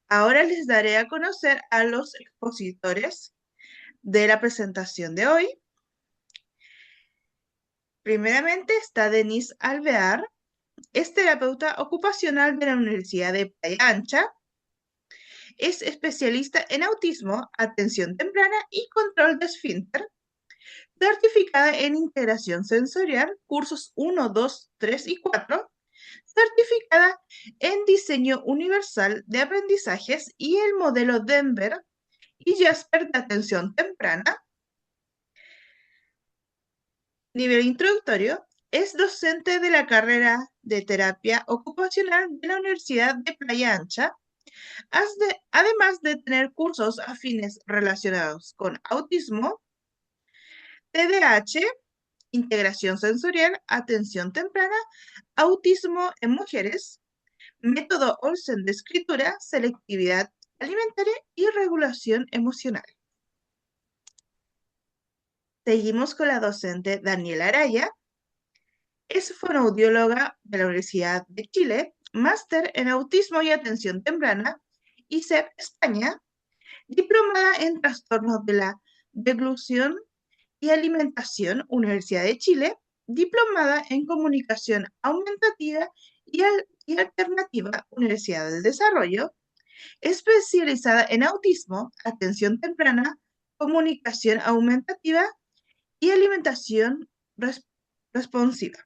Ahora les daré a conocer a los expositores de la presentación de hoy. Primeramente está Denise Alvear, es terapeuta ocupacional de la Universidad de Playa Ancha. Es especialista en autismo, atención temprana y control de esfínter, certificada en integración sensorial, cursos 1, 2, 3 y 4, certificada en diseño universal de aprendizajes y el modelo Denver y Jasper de atención temprana. Nivel introductorio, es docente de la carrera de terapia ocupacional de la Universidad de Playa Ancha, además de tener cursos afines relacionados con autismo, TDAH, integración sensorial, atención temprana, autismo en mujeres, método Olsen de escritura, selectividad alimentaria y regulación emocional. Seguimos con la docente Daniela Araya. Es fonoaudióloga de la Universidad de Chile, máster en autismo y atención temprana, ISEP España, diplomada en trastornos de la deglución y alimentación, Universidad de Chile, diplomada en comunicación aumentativa y alternativa, Universidad del Desarrollo, especializada en autismo, atención temprana, comunicación aumentativa y alimentación responsiva.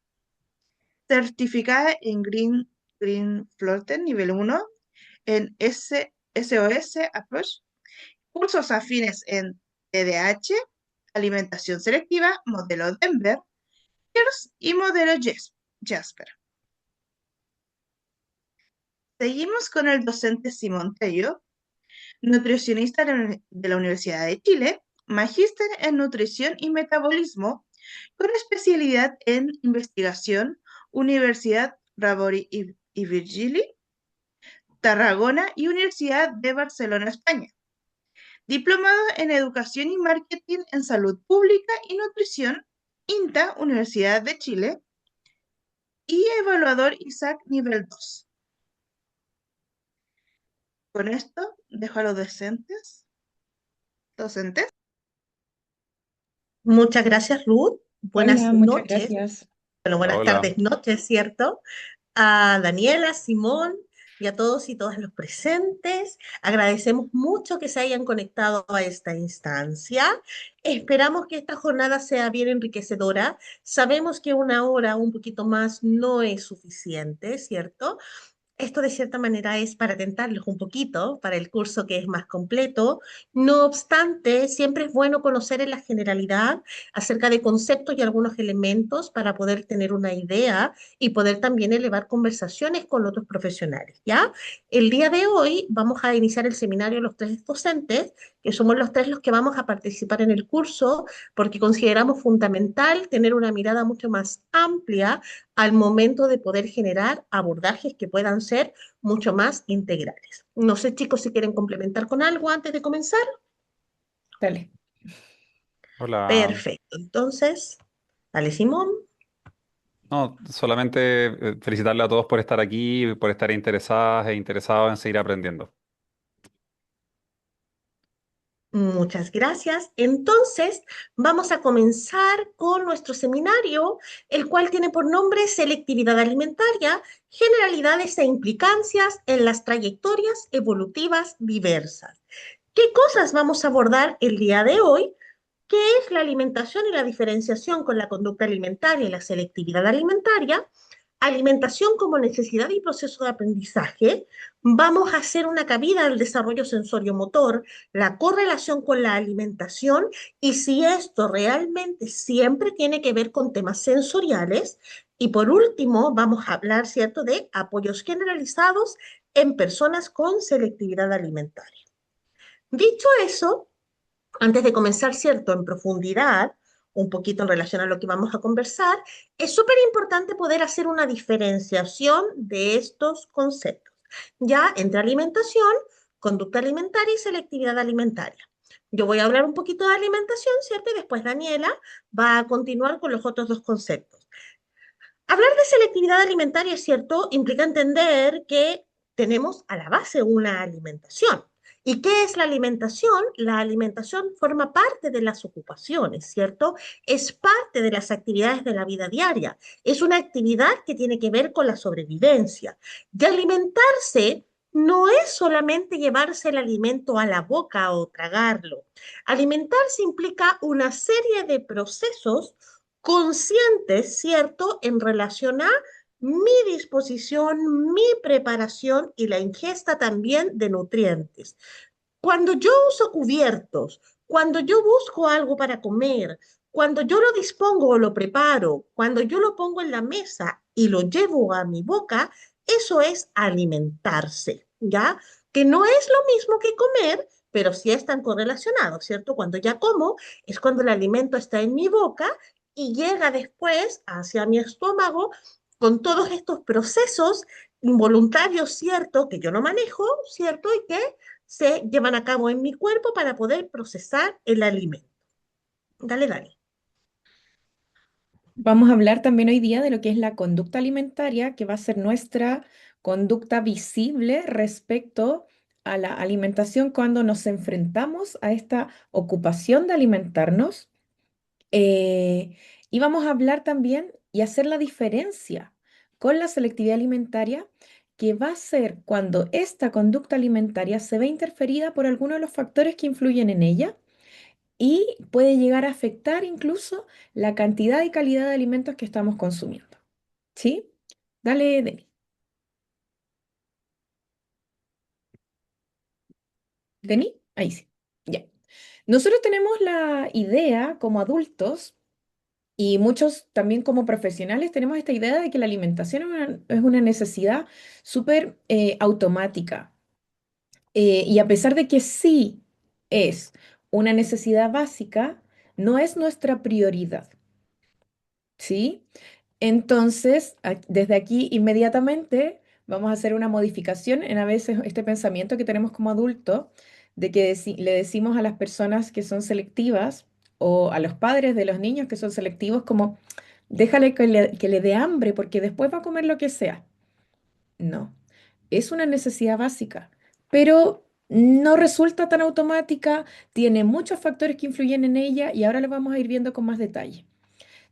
Certificada en Green Floten nivel 1, en SOS Approach, cursos afines en TDAH, alimentación selectiva, modelo Denver, y modelo Jasper. Seguimos con el docente Simón Tello, nutricionista de la Universidad de Chile, magíster en nutrición y metabolismo, con especialidad en investigación, Universidad Rabori y Virgili, Tarragona y Universidad de Barcelona, España. Diplomado en Educación y Marketing en Salud Pública y Nutrición, INTA, Universidad de Chile, y evaluador ISAC nivel 2. Con esto dejo a los docentes. Muchas gracias, Ruth. Buenas Hola, muchas noches. gracias. Bueno, buenas Hola. tardes, noches, ¿cierto? A Daniela, Simón y a todos y todas los presentes. Agradecemos mucho que se hayan conectado a esta instancia. Esperamos que esta jornada sea bien enriquecedora. Sabemos que una hora, un poquito más, no es suficiente, ¿cierto? Esto de cierta manera es para tentarlos un poquito para el curso que es más completo. No obstante, siempre es bueno conocer en la generalidad acerca de conceptos y algunos elementos para poder tener una idea y poder también elevar conversaciones con otros profesionales, ¿ya? El día de hoy vamos a iniciar el seminario los tres docentes, que somos los tres los que vamos a participar en el curso, porque consideramos fundamental tener una mirada mucho más amplia al momento de poder generar abordajes que puedan ser mucho más integrales. No sé, chicos, si quieren complementar con algo antes de comenzar. Dale. Hola. Perfecto. Entonces, dale, Simón. No, solamente felicitarle a todos por estar aquí, por estar interesadas e interesados en seguir aprendiendo. Muchas gracias. Entonces, vamos a comenzar con nuestro seminario, el cual tiene por nombre Selectividad Alimentaria, Generalidades e Implicancias en las Trayectorias Evolutivas Diversas. ¿Qué cosas vamos a abordar el día de hoy? ¿Qué es la alimentación y la diferenciación con la conducta alimentaria y la selectividad alimentaria? Alimentación como necesidad y proceso de aprendizaje. Vamos a hacer una cabida al desarrollo sensorio-motor, la correlación con la alimentación y si esto realmente siempre tiene que ver con temas sensoriales. Y por último, vamos a hablar, ¿cierto?, de apoyos generalizados en personas con selectividad alimentaria. Dicho eso, antes de comenzar, ¿cierto?, en profundidad, un poquito en relación a lo que vamos a conversar, es súper importante poder hacer una diferenciación de estos conceptos, ya entre alimentación, conducta alimentaria y selectividad alimentaria. Yo voy a hablar un poquito de alimentación, ¿cierto? Y después Daniela va a continuar con los otros dos conceptos. Hablar de selectividad alimentaria, ¿cierto?, implica entender que tenemos a la base una alimentación. ¿Y qué es la alimentación? La alimentación forma parte de las ocupaciones, ¿cierto? Es parte de las actividades de la vida diaria. Es una actividad que tiene que ver con la sobrevivencia. Y alimentarse no es solamente llevarse el alimento a la boca o tragarlo. Alimentarse implica una serie de procesos conscientes, ¿cierto?, en relación a mi disposición, mi preparación y la ingesta también de nutrientes. Cuando yo uso cubiertos, cuando yo busco algo para comer, cuando yo lo dispongo o lo preparo, cuando yo lo pongo en la mesa y lo llevo a mi boca, eso es alimentarse, ¿ya? Que no es lo mismo que comer, pero sí están correlacionados, ¿cierto? Cuando ya como es cuando el alimento está en mi boca y llega después hacia mi estómago con todos estos procesos involuntarios, ¿cierto? Que yo no manejo, ¿cierto? Y que se llevan a cabo en mi cuerpo para poder procesar el alimento. Dale, dale. Vamos a hablar también hoy día de lo que es la conducta alimentaria, que va a ser nuestra conducta visible respecto a la alimentación cuando nos enfrentamos a esta ocupación de alimentarnos. Eh, y vamos a hablar también y hacer la diferencia con la selectividad alimentaria, que va a ser cuando esta conducta alimentaria se ve interferida por alguno de los factores que influyen en ella y puede llegar a afectar incluso la cantidad y calidad de alimentos que estamos consumiendo. ¿Sí? Dale, Denis. ¿Denis? Ahí sí. Ya. Nosotros tenemos la idea como adultos y muchos también como profesionales tenemos esta idea de que la alimentación es una necesidad súper automática. Y a pesar de que sí es una necesidad básica, no es nuestra prioridad. ¿Sí? Entonces, desde aquí inmediatamente vamos a hacer una modificación en a veces este pensamiento que tenemos como adultos de que le decimos a las personas que son selectivas o a los padres de los niños que son selectivos como déjale que le dé hambre porque después va a comer lo que sea. No, es una necesidad básica, pero no resulta tan automática, tiene muchos factores que influyen en ella y ahora lo vamos a ir viendo con más detalle.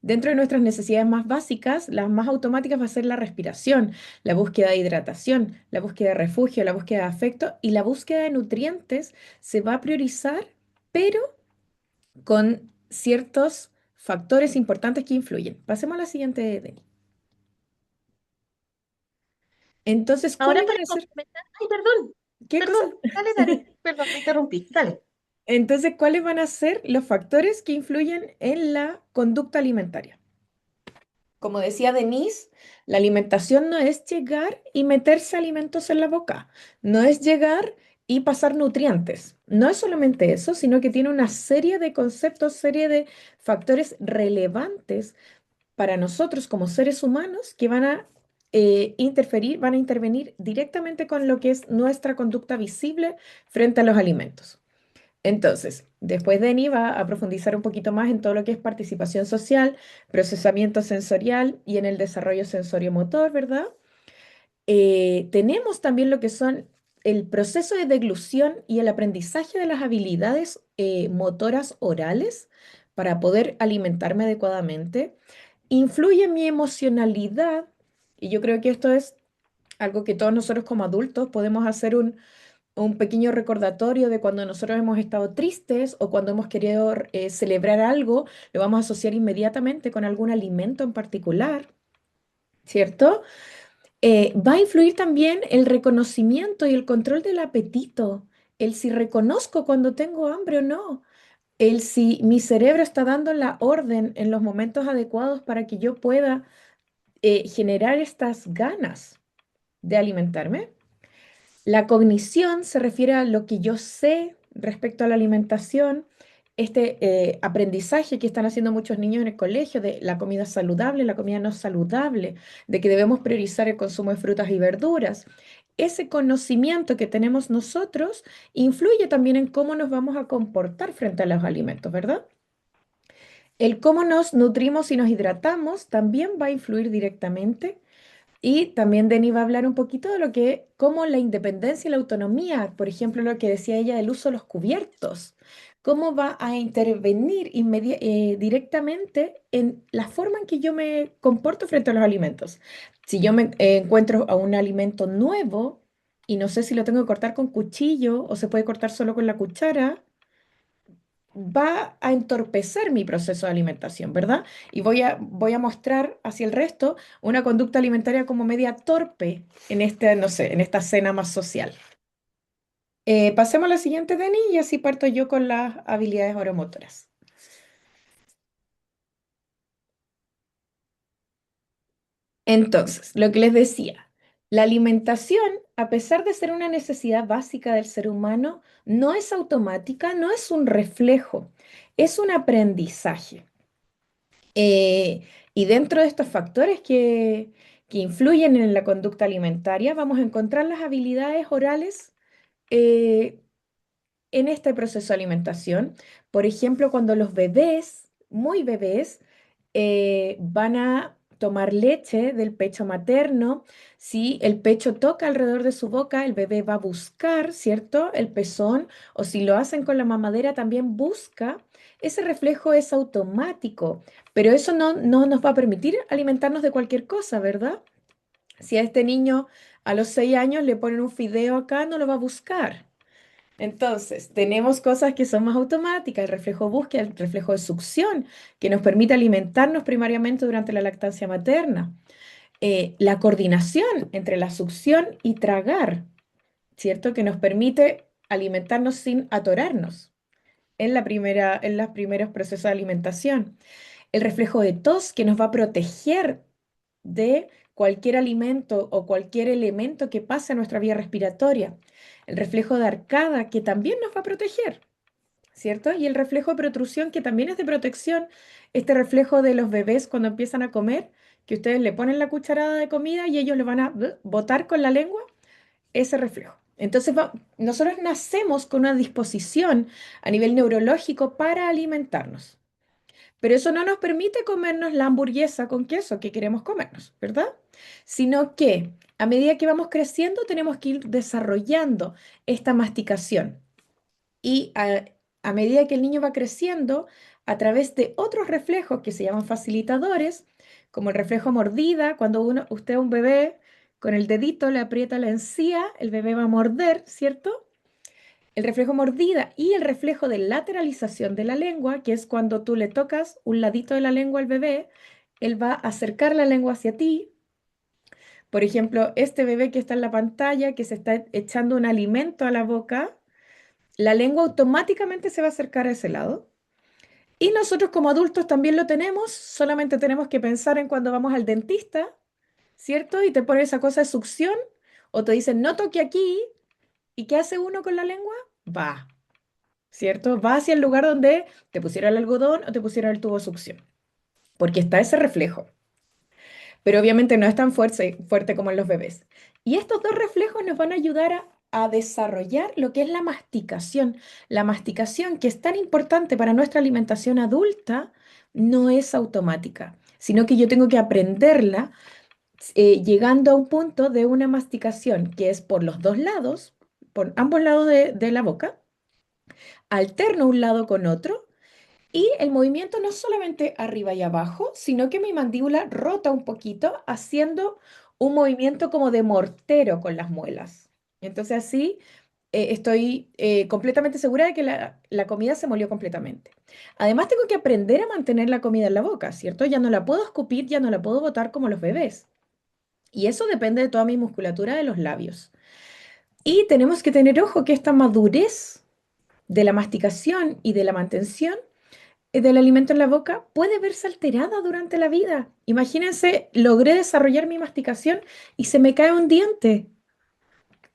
Dentro de nuestras necesidades más básicas, las más automáticas va a ser la respiración, la búsqueda de hidratación, la búsqueda de refugio, la búsqueda de afecto y la búsqueda de nutrientes se va a priorizar, pero con ciertos factores importantes que influyen. Pasemos a la siguiente, Denis. Entonces, Ahora ¿cuáles para van a ser? complementar, ay, perdón, ¿Qué cosa? perdón, dale, dale, perdón, te interrumpí, dale. Entonces, ¿cuáles van a ser los factores que influyen en la conducta alimentaria? Como decía Denise, la alimentación no es llegar y meterse alimentos en la boca, no es llegar y pasar nutrientes. No es solamente eso, sino que tiene una serie de conceptos, serie de factores relevantes para nosotros como seres humanos que van a interferir, van a intervenir directamente con lo que es nuestra conducta visible frente a los alimentos. Entonces, después Denny va a profundizar un poquito más en todo lo que es participación social, procesamiento sensorial y en el desarrollo sensoriomotor, ¿verdad? Tenemos también lo que son el proceso de deglución y el aprendizaje de las habilidades motoras orales para poder alimentarme adecuadamente. Influye en mi emocionalidad y yo creo que esto es algo que todos nosotros como adultos podemos hacer un pequeño recordatorio de cuando nosotros hemos estado tristes o cuando hemos querido celebrar algo, lo vamos a asociar inmediatamente con algún alimento en particular, ¿cierto? Va a influir también el reconocimiento y el control del apetito, el si reconozco cuando tengo hambre o no, el si mi cerebro está dando la orden en los momentos adecuados para que yo pueda generar estas ganas de alimentarme. La cognición se refiere a lo que yo sé respecto a la alimentación, este aprendizaje que están haciendo muchos niños en el colegio de la comida saludable, la comida no saludable, de que debemos priorizar el consumo de frutas y verduras. Ese conocimiento que tenemos nosotros influye también en cómo nos vamos a comportar frente a los alimentos, ¿verdad? El cómo nos nutrimos y nos hidratamos también va a influir directamente Y también Denny va a hablar un poquito de lo que, cómo la independencia y la autonomía, por ejemplo, lo que decía ella del uso de los cubiertos, cómo va a intervenir directamente en la forma en que yo me comporto frente a los alimentos. Si yo me encuentro a un alimento nuevo y no sé si lo tengo que cortar con cuchillo o se puede cortar solo con la cuchara, va a entorpecer mi proceso de alimentación, ¿verdad? Y voy a mostrar hacia el resto una conducta alimentaria como media torpe en este, no sé, en esta cena más social. Pasemos a la siguiente, Dani, y así parto yo con las habilidades oromotoras. Entonces, lo que les decía, la alimentación, a pesar de ser una necesidad básica del ser humano, no es automática, no es un reflejo, es un aprendizaje. Eh, y dentro de estos factores que influyen en la conducta alimentaria, vamos a encontrar las habilidades orales eh, en este proceso de alimentación. Por ejemplo, cuando los bebés, muy bebés, van a tomar leche del pecho materno, si el pecho toca alrededor de su boca, el bebé va a buscar, ¿cierto? El pezón, o si lo hacen con la mamadera, también busca. Ese reflejo es automático, pero eso no nos va a permitir alimentarnos de cualquier cosa, ¿verdad? Si a este niño a los 6 años le ponen un fideo acá, no lo va a buscar. Entonces, tenemos cosas que son más automáticas, el reflejo búsqueda, el reflejo de succión, que nos permite alimentarnos primariamente durante la lactancia materna. La coordinación entre la succión y tragar, ¿cierto? Que nos permite alimentarnos sin atorarnos en los primeros procesos de alimentación. El reflejo de tos, que nos va a proteger de cualquier alimento o cualquier elemento que pase a nuestra vía respiratoria. El reflejo de arcada, que también nos va a proteger, ¿cierto? Y el reflejo de protrusión, que también es de protección, este reflejo de los bebés cuando empiezan a comer, que ustedes le ponen la cucharada de comida y ellos le van a botar con la lengua, ese reflejo. Entonces, nosotros nacemos con una disposición a nivel neurológico para alimentarnos. Pero eso no nos permite comernos la hamburguesa con queso que queremos comernos, ¿verdad? Sino que a medida que vamos creciendo tenemos que ir desarrollando esta masticación. Y a medida que el niño va creciendo, a través de otros reflejos que se llaman facilitadores, como el reflejo mordida, cuando usted a un bebé con el dedito le aprieta la encía, el bebé va a morder, ¿cierto? El reflejo mordida y el reflejo de lateralización de la lengua, que es cuando tú le tocas un ladito de la lengua al bebé, él va a acercar la lengua hacia ti. Por ejemplo, este bebé que está en la pantalla, que se está echando un alimento a la boca, la lengua automáticamente se va a acercar a ese lado. Y nosotros como adultos también lo tenemos, solamente tenemos que pensar en cuando vamos al dentista, ¿cierto? Y te ponen esa cosa de succión, o te dicen, no toque aquí, ¿y qué hace uno con la lengua? Va, ¿cierto? Va hacia el lugar donde te pusiera el algodón o te pusiera el tubo de succión, porque está ese reflejo, pero obviamente no es tan fuerte como en los bebés. Y estos dos reflejos nos van a ayudar a desarrollar lo que es la masticación que es tan importante para nuestra alimentación adulta, no es automática, sino que yo tengo que aprenderla llegando a un punto de una masticación que es por los dos lados, por ambos lados de la boca, alterno un lado con otro. Y el movimiento no es solamente arriba y abajo, sino que mi mandíbula rota un poquito, haciendo un movimiento como de mortero con las muelas. Entonces así estoy completamente segura de que la comida se molió completamente. Además tengo que aprender a mantener la comida en la boca, ¿cierto? Ya no la puedo escupir, ya no la puedo botar como los bebés. Y eso depende de toda mi musculatura de los labios. Y tenemos que tener ojo que esta madurez de la masticación y de la mantención del alimento en la boca puede verse alterada durante la vida. Imagínense, logré desarrollar mi masticación y se me cae un diente.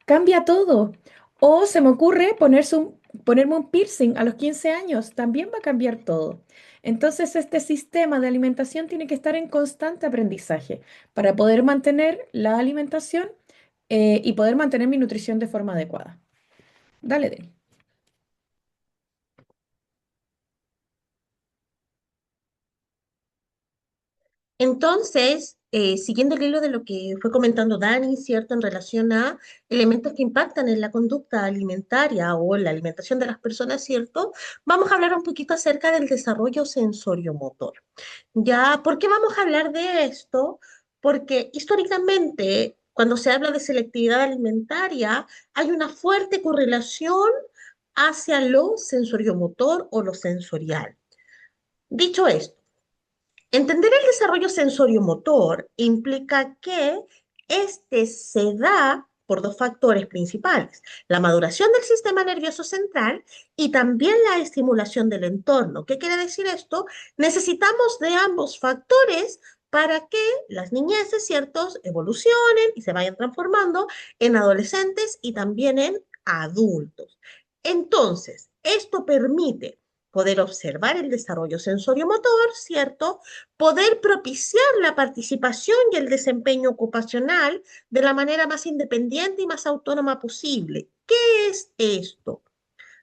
Cambia todo. O se me ocurre ponerme un piercing a los 15 años. También va a cambiar todo. Entonces, este sistema de alimentación tiene que estar en constante aprendizaje para poder mantener la alimentación y poder mantener mi nutrición de forma adecuada. Dale, Dani. Entonces, siguiendo el hilo de lo que fue comentando Dani, ¿cierto? En relación a elementos que impactan en la conducta alimentaria o en la alimentación de las personas, ¿cierto? Vamos a hablar un poquito acerca del desarrollo sensoriomotor. Ya, ¿por qué vamos a hablar de esto? Porque históricamente, cuando se habla de selectividad alimentaria, hay una fuerte correlación hacia lo sensoriomotor o lo sensorial. Dicho esto, entender el desarrollo sensoriomotor implica que este se da por dos factores principales, la maduración del sistema nervioso central y también la estimulación del entorno. ¿Qué quiere decir esto? Necesitamos de ambos factores para que las niñeces, ¿ciertos?, evolucionen y se vayan transformando en adolescentes y también en adultos. Entonces, esto permite poder observar el desarrollo sensoriomotor, ¿cierto? Poder propiciar la participación y el desempeño ocupacional de la manera más independiente y más autónoma posible. ¿Qué es esto?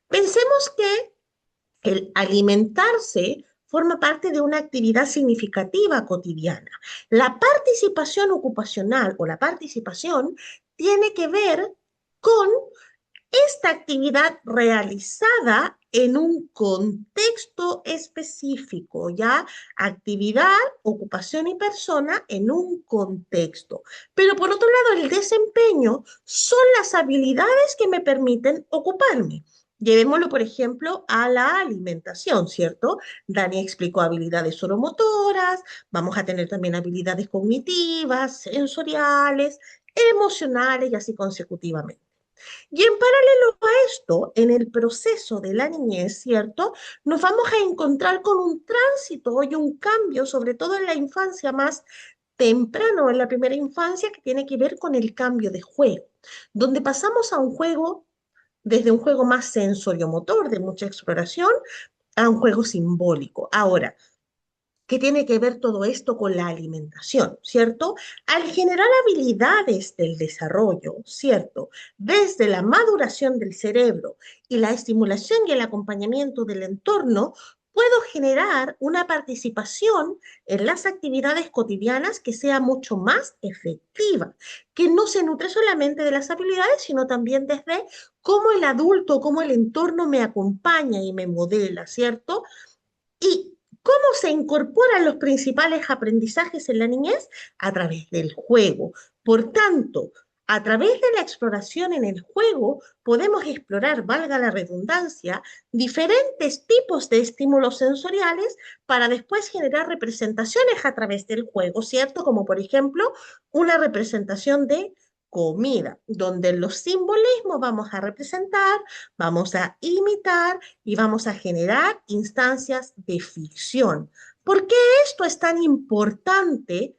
Pensemos que el alimentarse forma parte de una actividad significativa cotidiana. La participación ocupacional o la participación tiene que ver con esta actividad realizada en un contexto específico, ¿ya? Actividad, ocupación y persona en un contexto. Pero por otro lado, el desempeño son las habilidades que me permiten ocuparme. Llevémoslo, por ejemplo, a la alimentación, ¿cierto? Dani explicó habilidades soromotoras, vamos a tener también habilidades cognitivas, sensoriales, emocionales y así consecutivamente. Y en paralelo a esto, en el proceso de la niñez, ¿cierto? Nos vamos a encontrar con un tránsito y un cambio, sobre todo en la infancia más temprano, en la primera infancia, que tiene que ver con el cambio de juego, donde pasamos a un juego, desde un juego más sensoriomotor, de mucha exploración, a un juego simbólico. Ahora, ¿qué tiene que ver todo esto con la alimentación, cierto? Al generar habilidades del desarrollo, ¿cierto? Desde la maduración del cerebro y la estimulación y el acompañamiento del entorno, puedo generar una participación en las actividades cotidianas que sea mucho más efectiva, que no se nutre solamente de las habilidades, sino también desde cómo el adulto, cómo el entorno me acompaña y me modela, ¿cierto? ¿Y cómo se incorporan los principales aprendizajes en la niñez? A través del juego. Por tanto, a través de la exploración en el juego, podemos explorar, valga la redundancia, diferentes tipos de estímulos sensoriales para después generar representaciones a través del juego, ¿cierto? Como por ejemplo, una representación de comida, donde en los simbolismos vamos a representar, vamos a imitar y vamos a generar instancias de ficción. ¿Por qué esto es tan importante?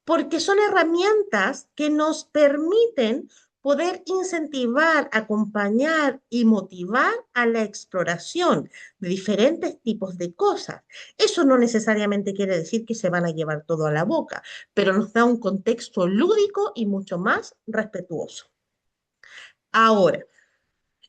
Porque son herramientas que nos permiten poder incentivar, acompañar y motivar a la exploración de diferentes tipos de cosas. Eso no necesariamente quiere decir que se van a llevar todo a la boca, pero nos da un contexto lúdico y mucho más respetuoso. Ahora,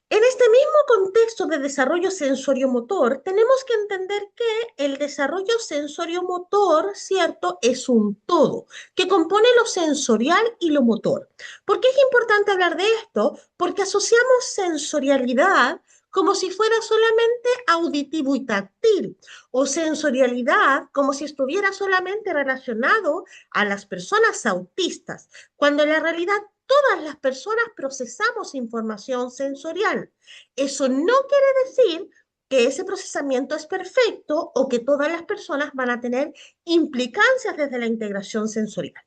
en este mismo contexto de desarrollo sensoriomotor, tenemos que entender que el desarrollo sensoriomotor, ¿cierto?, es un todo, que compone lo sensorial y lo motor. ¿Por qué es importante hablar de esto? Porque asociamos sensorialidad como si fuera solamente auditivo y táctil, o sensorialidad como si estuviera solamente relacionado a las personas autistas, cuando en la realidad todas las personas procesamos información sensorial. Eso no quiere decir que ese procesamiento es perfecto o que todas las personas van a tener implicancias desde la integración sensorial.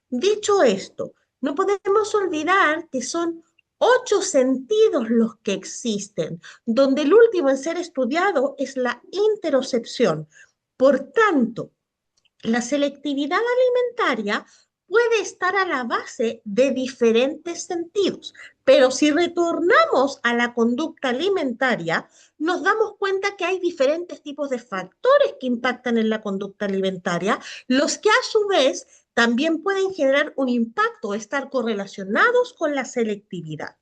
Dicho esto, no podemos olvidar que son 8 sentidos los que existen, donde el último en ser estudiado es la interocepción. Por tanto, la selectividad alimentaria puede estar a la base de diferentes sentidos, pero si retornamos a la conducta alimentaria, nos damos cuenta que hay diferentes tipos de factores que impactan en la conducta alimentaria, los que a su vez también pueden generar un impacto o estar correlacionados con la selectividad.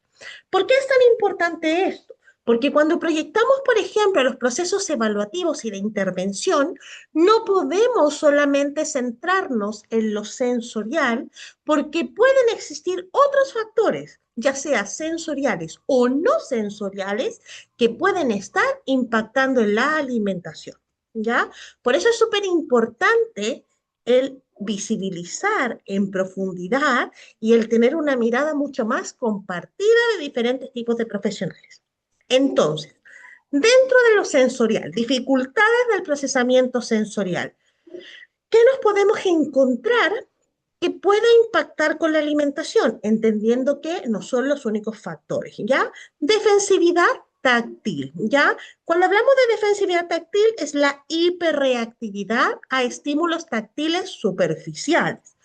¿Por qué es tan importante esto? Porque cuando proyectamos, por ejemplo, los procesos evaluativos y de intervención, no podemos solamente centrarnos en lo sensorial, porque pueden existir otros factores, ya sea sensoriales o no sensoriales, que pueden estar impactando en la alimentación, ¿ya? Por eso es súper importante el visibilizar en profundidad y el tener una mirada mucho más compartida de diferentes tipos de profesionales. Entonces, dentro de lo sensorial, dificultades del procesamiento sensorial, ¿qué nos podemos encontrar que pueda impactar con la alimentación? Entendiendo que no son los únicos factores, ¿ya? Defensividad táctil, ¿ya? Cuando hablamos de defensividad táctil es la hiperreactividad a estímulos táctiles superficiales.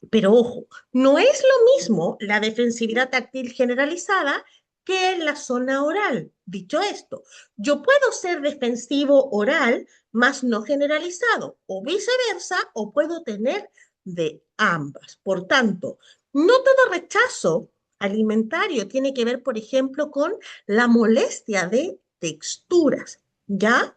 Pero ojo, no es lo mismo la defensividad táctil generalizada que en la zona oral. Dicho esto, yo puedo ser defensivo oral, más no generalizado, o viceversa, o puedo tener de ambas. Por tanto, no todo rechazo alimentario tiene que ver, por ejemplo, con la molestia de texturas, ¿ya?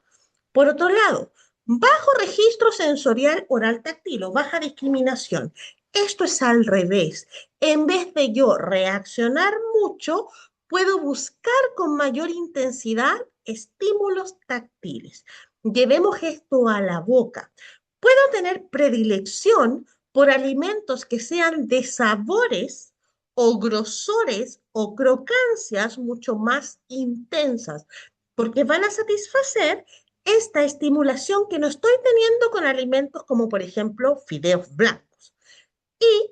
Por otro lado, bajo registro sensorial oral táctil o baja discriminación. Esto es al revés. En vez de yo reaccionar mucho, puedo buscar con mayor intensidad estímulos táctiles. Llevemos esto a la boca. Puedo tener predilección por alimentos que sean de sabores o grosores o crocancias mucho más intensas, porque van a satisfacer esta estimulación que no estoy teniendo con alimentos como, por ejemplo, fideos blancos. Y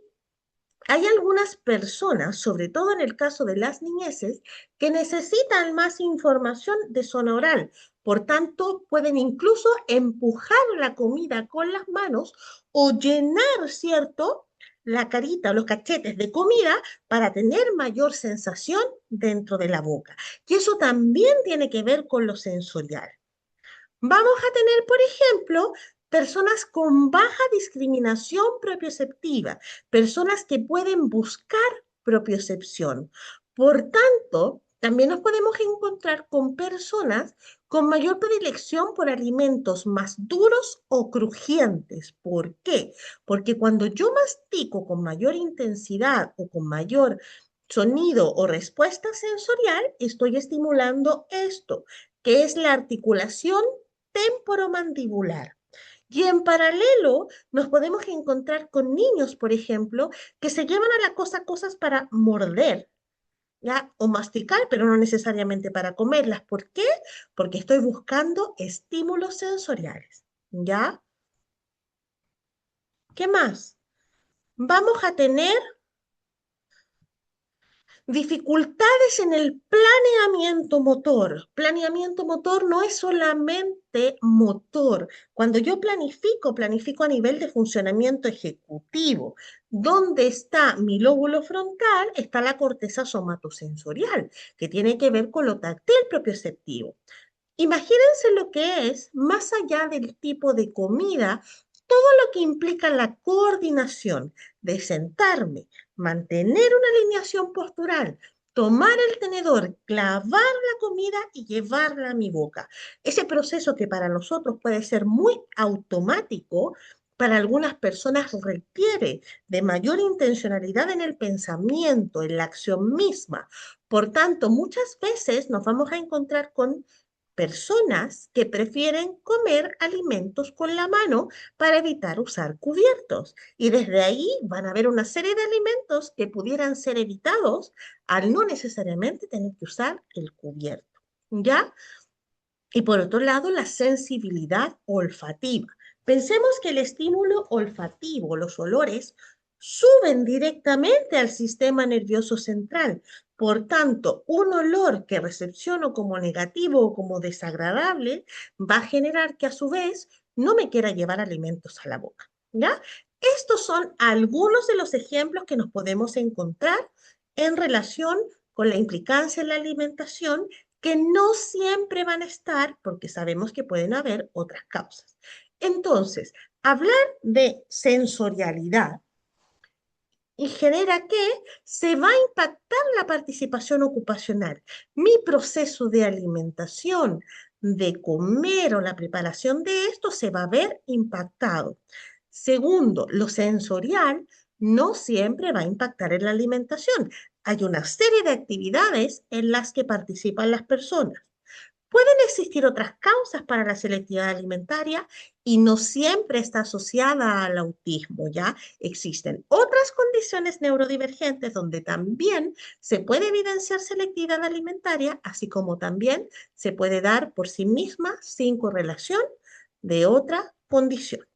hay algunas personas, sobre todo en el caso de las niñeces, que necesitan más información de zona oral. Por tanto, pueden incluso empujar la comida con las manos o llenar, ¿cierto?, la carita o los cachetes de comida para tener mayor sensación dentro de la boca. Y eso también tiene que ver con lo sensorial. Vamos a tener, por ejemplo, personas con baja discriminación propioceptiva, personas que pueden buscar propiocepción. Por tanto, también nos podemos encontrar con personas con mayor predilección por alimentos más duros o crujientes. ¿Por qué? Porque cuando yo mastico con mayor intensidad o con mayor sonido o respuesta sensorial, estoy estimulando esto, que es la articulación temporomandibular. Y en paralelo nos podemos encontrar con niños, por ejemplo, que se llevan a la cosa cosas para morder, ¿ya? O masticar, pero no necesariamente para comerlas. ¿Por qué? Porque estoy buscando estímulos sensoriales, ¿ya? ¿Qué más? Vamos a tener dificultades en el planeamiento motor. Planeamiento motor no es solamente motor. Cuando yo planifico, planifico a nivel de funcionamiento ejecutivo. ¿Dónde está mi lóbulo frontal? Está la corteza somatosensorial, que tiene que ver con lo táctil propioceptivo. Imagínense lo que es, más allá del tipo de comida, todo lo que implica la coordinación de sentarme, mantener una alineación postural, tomar el tenedor, clavar la comida y llevarla a mi boca. Ese proceso que para nosotros puede ser muy automático, para algunas personas requiere de mayor intencionalidad en el pensamiento, en la acción misma. Por tanto, muchas veces nos vamos a encontrar con personas que prefieren comer alimentos con la mano para evitar usar cubiertos. Y desde ahí van a haber una serie de alimentos que pudieran ser evitados al no necesariamente tener que usar el cubierto, ¿ya? Y por otro lado, la sensibilidad olfativa. Pensemos que el estímulo olfativo, los olores, suben directamente al sistema nervioso central. Por tanto, un olor que recepciono como negativo o como desagradable va a generar que a su vez no me quiera llevar alimentos a la boca, ¿ya? Estos son algunos de los ejemplos que nos podemos encontrar en relación con la implicancia en la alimentación, que no siempre van a estar porque sabemos que pueden haber otras causas. Entonces, hablar de sensorialidad y genera que se va a impactar la participación ocupacional. Mi proceso de alimentación, de comer o la preparación de esto se va a ver impactado. Segundo, lo sensorial no siempre va a impactar en la alimentación. Hay una serie de actividades en las que participan las personas. Pueden existir otras causas para la selectividad alimentaria y no siempre está asociada al autismo, ¿ya? Existen otras condiciones neurodivergentes donde también se puede evidenciar selectividad alimentaria, así como también se puede dar por sí misma sin correlación de otra condición.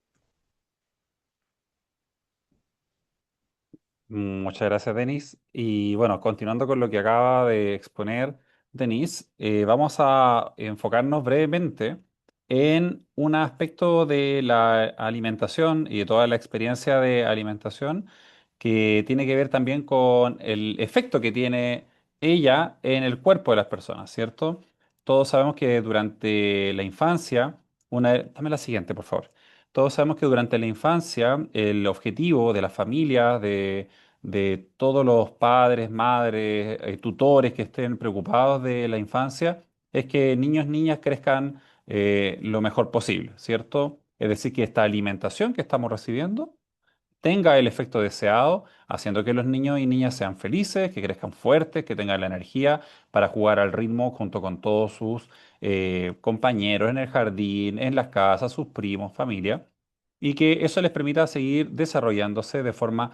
Muchas gracias, Denis. Y bueno, continuando con lo que acaba de exponer Denis, vamos a enfocarnos brevemente en un aspecto de la alimentación y de toda la experiencia de alimentación que tiene que ver también con el efecto que tiene ella en el cuerpo de las personas, ¿cierto? Todos sabemos que durante la infancia, dame la siguiente, por favor. Todos sabemos que durante la infancia el objetivo de las familias, de todos los padres, madres, tutores que estén preocupados de la infancia, es que niños, niñas crezcan lo mejor posible, ¿cierto? Es decir, que esta alimentación que estamos recibiendo tenga el efecto deseado, haciendo que los niños y niñas sean felices, que crezcan fuertes, que tengan la energía para jugar al ritmo junto con todos sus compañeros en el jardín, en las casas, sus primos, familia, y que eso les permita seguir desarrollándose de forma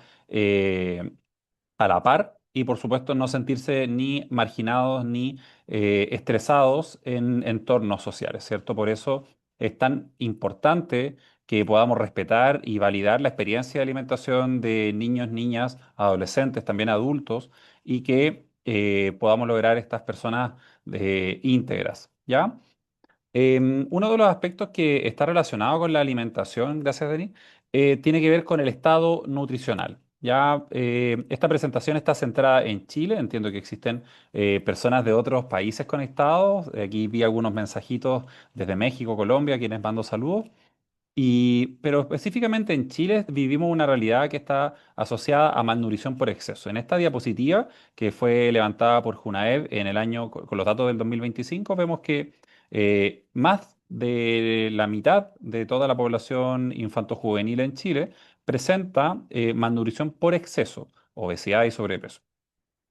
a la par y por supuesto no sentirse ni marginados ni estresados en entornos sociales, ¿cierto? Por eso es tan importante que podamos respetar y validar la experiencia de alimentación de niños, niñas, adolescentes, también adultos, y que podamos lograr estas personas íntegras, ¿ya? Uno de los aspectos que está relacionado con la alimentación, gracias, Denis, tiene que ver con el estado nutricional. Ya, esta presentación está centrada en Chile. Entiendo que existen personas de otros países conectados. Aquí vi algunos mensajitos desde México, Colombia, a quienes mando saludos. Pero específicamente en Chile vivimos una realidad que está asociada a malnutrición por exceso. En esta diapositiva, que fue levantada por Junaed en el año, con los datos del 2025, vemos que más de la mitad de toda la población infanto-juvenil en Chile presenta malnutrición por exceso, obesidad y sobrepeso.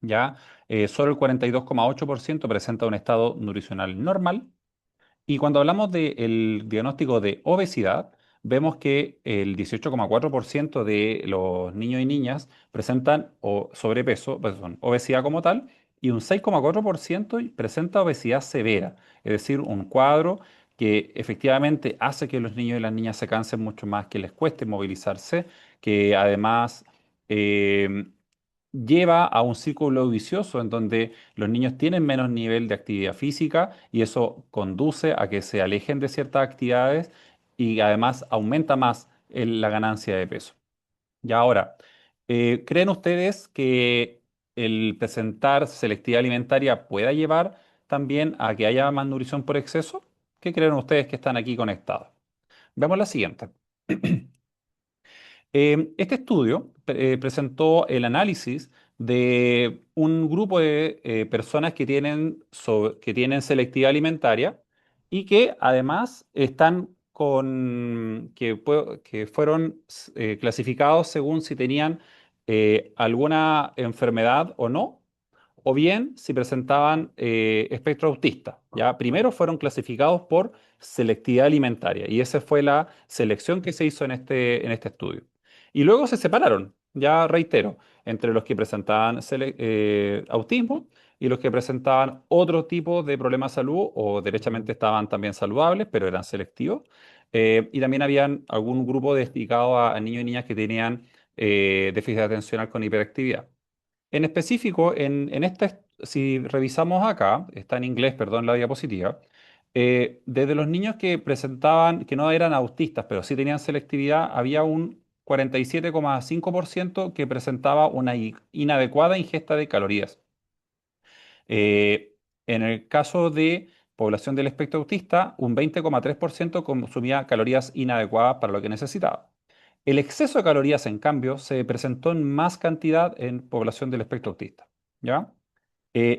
Ya, solo el 42,8% presenta un estado nutricional normal y cuando hablamos del diagnóstico de obesidad, vemos que el 18,4% de los niños y niñas presentan sobrepeso, perdón, obesidad como tal, y un 6,4% presenta obesidad severa, es decir, un cuadro que efectivamente hace que los niños y las niñas se cansen mucho más, que les cueste movilizarse, que además eh, lleva a un círculo vicioso en donde los niños tienen menos nivel de actividad física y eso conduce a que se alejen de ciertas actividades y además aumenta más la ganancia de peso. Y ahora, ¿creen ustedes que el presentar selectividad alimentaria pueda llevar también a que haya malnutrición por exceso? ¿Qué creen ustedes que están aquí conectados? Veamos la siguiente. Este estudio presentó el análisis de un grupo de personas que tienen selectividad alimentaria y que además están que fueron clasificados según si tenían alguna enfermedad o no, o bien si presentaban espectro autista. ¿Ya? Primero fueron clasificados por selectividad alimentaria y esa fue la selección que se hizo en este estudio. Y luego se separaron, ya reitero, entre los que presentaban autismo y los que presentaban otro tipo de problemas de salud o derechamente estaban también saludables, pero eran selectivos. Y también habían algún grupo dedicado a niños y niñas que tenían déficit atencional con hiperactividad. En específico, si revisamos acá, está en inglés, perdón, la diapositiva, desde los niños que presentaban, que no eran autistas, pero sí tenían selectividad, había un 47,5% que presentaba una inadecuada ingesta de calorías. En el caso de población del espectro autista, un 20,3% consumía calorías inadecuadas para lo que necesitaba. El exceso de calorías, en cambio, se presentó en más cantidad en población del espectro autista, ¿ya?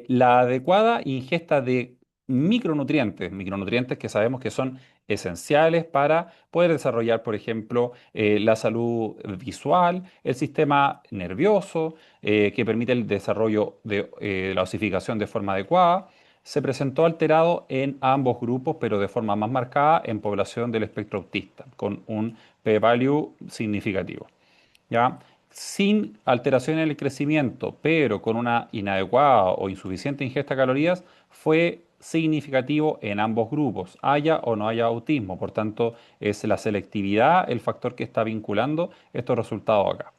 La adecuada ingesta de micronutrientes que sabemos que son esenciales para poder desarrollar, por ejemplo, la salud visual, el sistema nervioso, que permite el desarrollo de la osificación de forma adecuada, se presentó alterado en ambos grupos, pero de forma más marcada en población del espectro autista, con un p-value significativo. ¿Ya? Sin alteración en el crecimiento, pero con una inadecuada o insuficiente ingesta de calorías, fue significativo en ambos grupos, haya o no haya autismo. Por tanto, es la selectividad el factor que está vinculando estos resultados acá.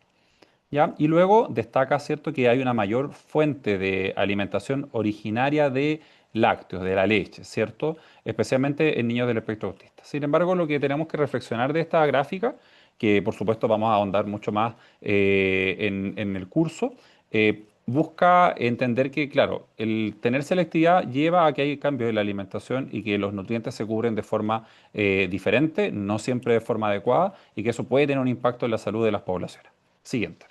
¿Ya? Y luego destaca, ¿cierto?, que hay una mayor fuente de alimentación originaria de lácteos, de la leche, ¿cierto? Especialmente en niños del espectro autista. Sin embargo, lo que tenemos que reflexionar de esta gráfica, que por supuesto vamos a ahondar mucho más en el curso, busca entender que, claro, el tener selectividad lleva a que hay cambios en la alimentación y que los nutrientes se cubren de forma diferente, no siempre de forma adecuada, y que eso puede tener un impacto en la salud de las poblaciones. Siguiente.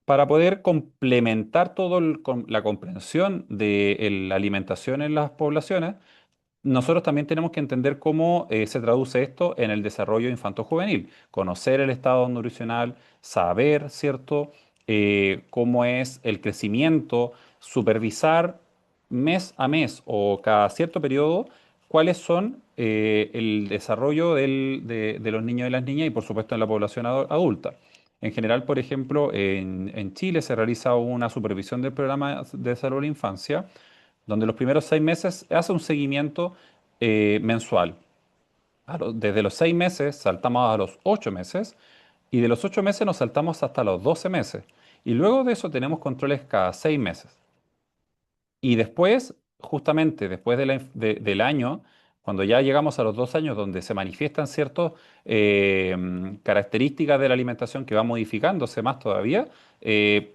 Para poder complementar toda la comprensión de la alimentación en las poblaciones, nosotros también tenemos que entender cómo se traduce esto en el desarrollo infanto-juvenil, conocer el estado nutricional, saber, ¿cierto?, cómo es el crecimiento, supervisar mes a mes o cada cierto periodo cuáles son el desarrollo de los niños y las niñas y por supuesto en la población adulta. En general, por ejemplo, en Chile se realiza una supervisión del programa de salud de la infancia donde los primeros 6 meses hace un seguimiento mensual. Desde los 6 meses saltamos a los 8 meses y de los 8 meses nos saltamos hasta los 12 meses. Y luego de eso tenemos controles cada 6 meses. Y después, justamente después del año, cuando ya llegamos a los 2 años, donde se manifiestan ciertas características de la alimentación que va modificándose más todavía,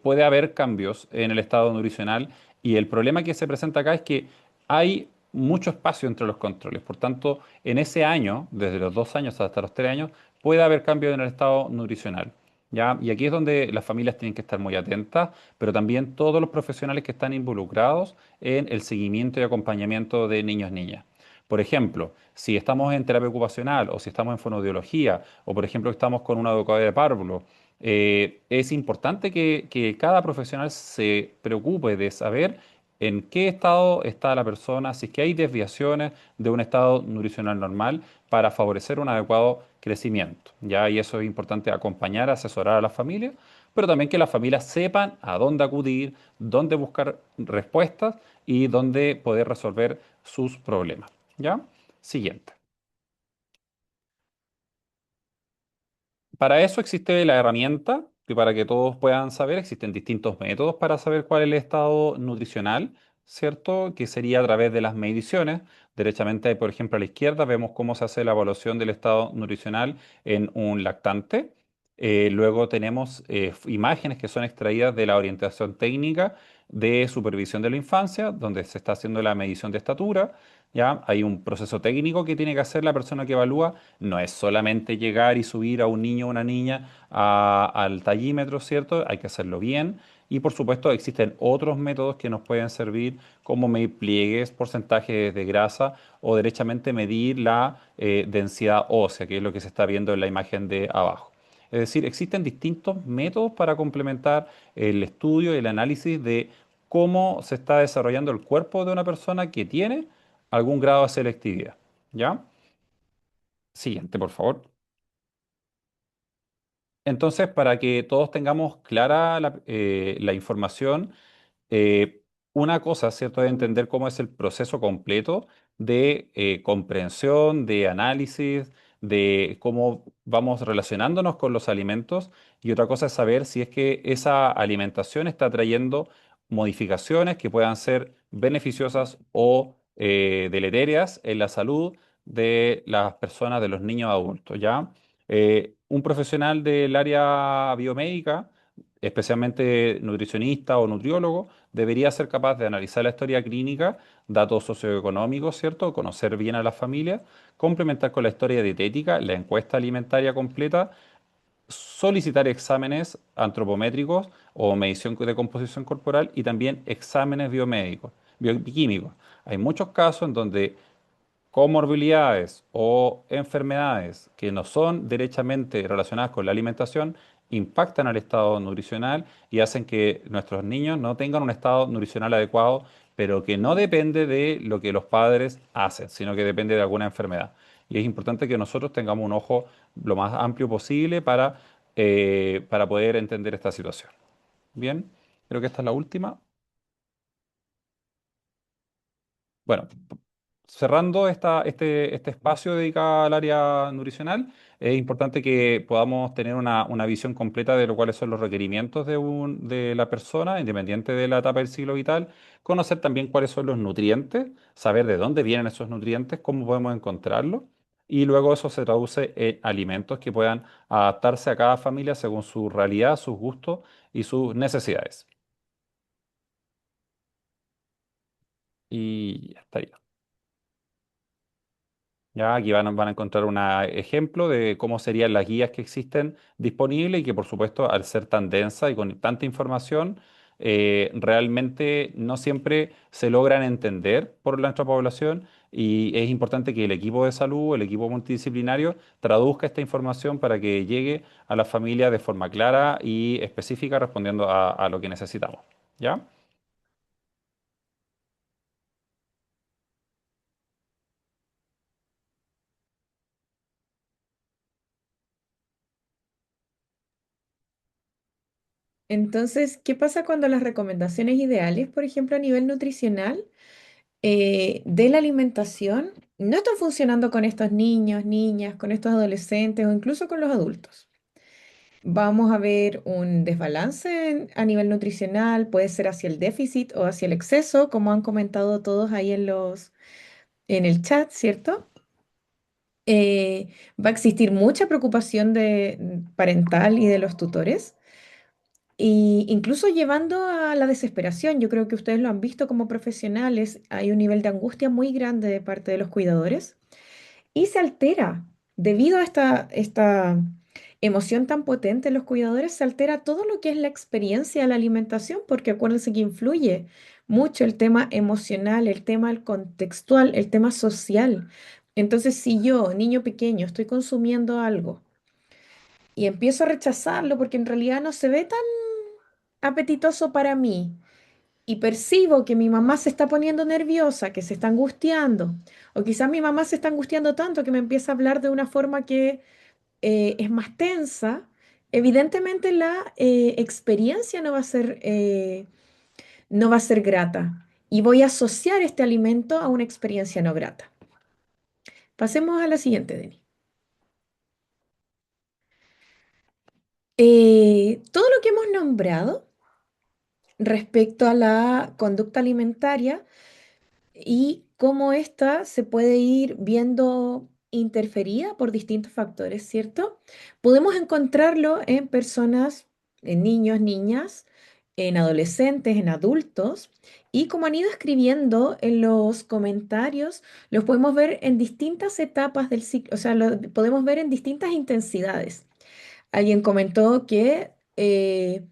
puede haber cambios en el estado nutricional. Y el problema que se presenta acá es que hay mucho espacio entre los controles. Por tanto, en ese año, desde los 2 años hasta los 3 años, puede haber cambios en el estado nutricional. ¿Ya? Y aquí es donde las familias tienen que estar muy atentas, pero también todos los profesionales que están involucrados en el seguimiento y acompañamiento de niños y niñas. Por ejemplo, si estamos en terapia ocupacional o si estamos en fonoaudiología o por ejemplo estamos con una educadora de párvulo, es importante que cada profesional se preocupe de saber en qué estado está la persona, si es que hay desviaciones de un estado nutricional normal para favorecer un adecuado crecimiento. ¿Ya? Y eso es importante acompañar, asesorar a las familias, pero también que las familias sepan a dónde acudir, dónde buscar respuestas y dónde poder resolver sus problemas. ¿Ya? Siguiente. Para eso existe la herramienta, que para que todos puedan saber, existen distintos métodos para saber cuál es el estado nutricional, ¿cierto? Que sería a través de las mediciones. Derechamente, por ejemplo, a la izquierda vemos cómo se hace la evaluación del estado nutricional en un lactante. Luego tenemos imágenes que son extraídas de la orientación técnica de supervisión de la infancia, donde se está haciendo la medición de estatura. ¿Ya? Hay un proceso técnico que tiene que hacer la persona que evalúa. No es solamente llegar y subir a un niño o una niña al tallímetro, ¿cierto? Hay que hacerlo bien. Y por supuesto existen otros métodos que nos pueden servir, como medir pliegues, porcentajes de grasa o derechamente medir la densidad ósea, que es lo que se está viendo en la imagen de abajo. Es decir, existen distintos métodos para complementar el estudio y el análisis de cómo se está desarrollando el cuerpo de una persona que tiene algún grado de selectividad. ¿Ya? Siguiente, por favor. Entonces, para que todos tengamos clara la información, eh, una cosa, ¿cierto?, es entender cómo es el proceso completo de comprensión, de análisis, de cómo vamos relacionándonos con los alimentos. Y otra cosa es saber si es que esa alimentación está trayendo modificaciones que puedan ser beneficiosas o deletéreas en la salud de las personas, de los niños adultos, ¿ya? Un profesional del área biomédica, especialmente nutricionista o nutriólogo, debería ser capaz de analizar la historia clínica, datos socioeconómicos, ¿cierto? Conocer bien a la familia, complementar con la historia dietética, la encuesta alimentaria completa, solicitar exámenes antropométricos o medición de composición corporal y también exámenes biomédicos, bioquímicos. Hay muchos casos en donde comorbilidades o enfermedades que no son derechamente relacionadas con la alimentación impactan al estado nutricional y hacen que nuestros niños no tengan un estado nutricional adecuado, pero que no depende de lo que los padres hacen, sino que depende de alguna enfermedad. Y es importante que nosotros tengamos un ojo lo más amplio posible para poder entender esta situación. Bien, creo que esta es la última. Bueno, cerrando este espacio dedicado al área nutricional, es importante que podamos tener una visión completa de lo cuáles son los requerimientos de la persona, independiente de la etapa del ciclo vital, conocer también cuáles son los nutrientes, saber de dónde vienen esos nutrientes, cómo podemos encontrarlos, y luego eso se traduce en alimentos que puedan adaptarse a cada familia según su realidad, sus gustos y sus necesidades. Y ya estaría. Ya aquí van a encontrar un ejemplo de cómo serían las guías que existen disponibles y que por supuesto al ser tan densa y con tanta información, realmente no siempre se logran entender por nuestra población y es importante que el equipo de salud, el equipo multidisciplinario, traduzca esta información para que llegue a las familias de forma clara y específica respondiendo a lo que necesitamos. ¿Ya? Entonces, ¿qué pasa cuando las recomendaciones ideales, por ejemplo, a nivel nutricional, de la alimentación, no están funcionando con estos niños, niñas, con estos adolescentes o incluso con los adultos? Vamos a ver un desbalance a nivel nutricional, puede ser hacia el déficit o hacia el exceso, como han comentado todos ahí en el chat, ¿cierto? Va a existir mucha preocupación parental y de los tutores, y incluso llevando a la desesperación. Yo creo que ustedes lo han visto como profesionales, hay un nivel de angustia muy grande de parte de los cuidadores y se altera debido a esta emoción tan potente en los cuidadores, se altera todo lo que es la experiencia de la alimentación, porque acuérdense que influye mucho el tema emocional, el tema contextual, el tema social. Entonces, si yo, niño pequeño, estoy consumiendo algo y empiezo a rechazarlo porque en realidad no se ve tan apetitoso para mí, y percibo que mi mamá se está poniendo nerviosa, que se está angustiando, o quizás mi mamá se está angustiando tanto que me empieza a hablar de una forma que es más tensa, evidentemente la experiencia no va a ser grata y voy a asociar este alimento a una experiencia no grata. Pasemos a la siguiente, Denis. Todo lo que hemos nombrado respecto a la conducta alimentaria y cómo ésta se puede ir viendo interferida por distintos factores, ¿cierto? Podemos encontrarlo en personas, en niños, niñas, en adolescentes, en adultos, y como han ido escribiendo en los comentarios, los podemos ver en distintas etapas del ciclo, o sea, lo podemos ver en distintas intensidades. Alguien comentó que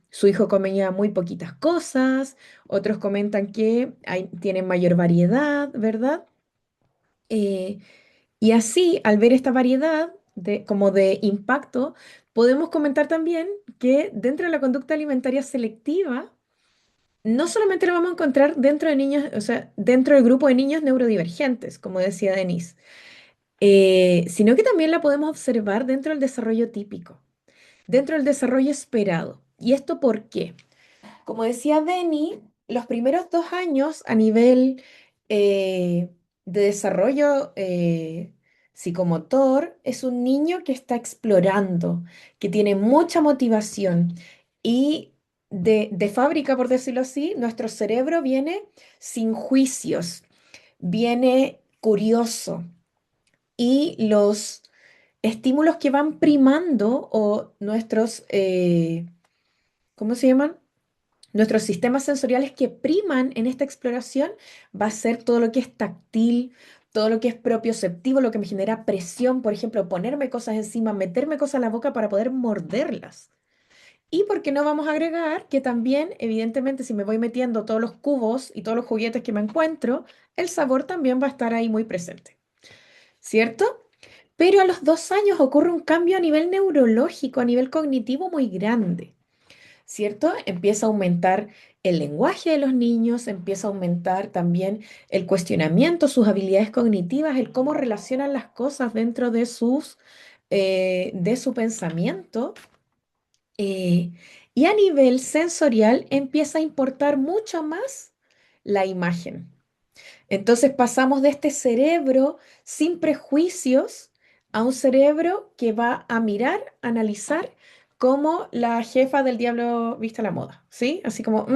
su hijo comía muy poquitas cosas, otros comentan que tienen mayor variedad, ¿verdad? Eh, y así, al ver esta variedad como de impacto, podemos comentar también que dentro de la conducta alimentaria selectiva, no solamente lo vamos a encontrar dentro de niños, o sea, dentro del grupo de niños neurodivergentes, como decía Denise, sino que también la podemos observar dentro del desarrollo típico, dentro del desarrollo esperado. ¿Y esto por qué? Como decía Denny, los primeros 2 años a nivel de desarrollo psicomotor es un niño que está explorando, que tiene mucha motivación y de fábrica, por decirlo así, nuestro cerebro viene sin juicios, viene curioso y los estímulos que van primando o nuestros, ¿cómo se llaman? Nuestros sistemas sensoriales que priman en esta exploración va a ser todo lo que es táctil, todo lo que es propioceptivo, lo que me genera presión, por ejemplo, ponerme cosas encima, meterme cosas en la boca para poder morderlas. Y por qué no vamos a agregar que también, evidentemente, si me voy metiendo todos los cubos y todos los juguetes que me encuentro, el sabor también va a estar ahí muy presente, ¿cierto? Pero a los 2 años ocurre un cambio a nivel neurológico, a nivel cognitivo muy grande, ¿cierto? Empieza a aumentar el lenguaje de los niños, empieza a aumentar también el cuestionamiento, sus habilidades cognitivas, el cómo relacionan las cosas dentro de su pensamiento. eh, y a nivel sensorial empieza a importar mucho más la imagen. Entonces pasamos de este cerebro sin prejuicios a un cerebro que va a mirar, analizar como la jefa del diablo viste a la moda, ¿sí? Así como,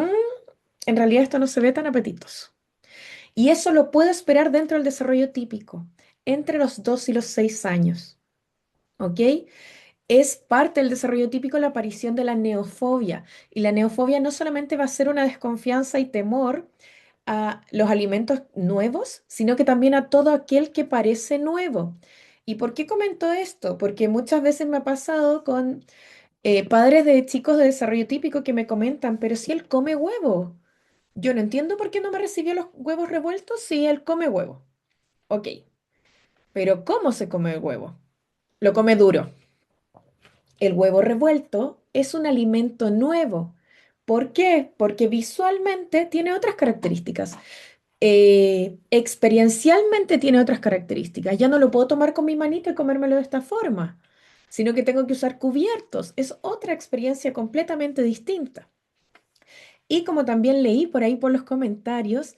en realidad esto no se ve tan apetitoso. Y eso lo puedo esperar dentro del desarrollo típico, entre los 2 y los 6 años, ¿ok? Es parte del desarrollo típico la aparición de la neofobia. Y la neofobia no solamente va a ser una desconfianza y temor a los alimentos nuevos, sino que también a todo aquel que parece nuevo. ¿Y por qué comento esto? Porque muchas veces me ha pasado con padres de chicos de desarrollo típico que me comentan, pero si él come huevo, yo no entiendo por qué no me recibió los huevos revueltos si él come huevo. Ok, pero ¿cómo se come el huevo? Lo come duro. El huevo revuelto es un alimento nuevo. ¿Por qué? Porque visualmente tiene otras características. Experiencialmente tiene otras características. Ya no lo puedo tomar con mi manito y comérmelo de esta forma, sino que tengo que usar cubiertos. Es otra experiencia completamente distinta. Y como también leí por ahí por los comentarios,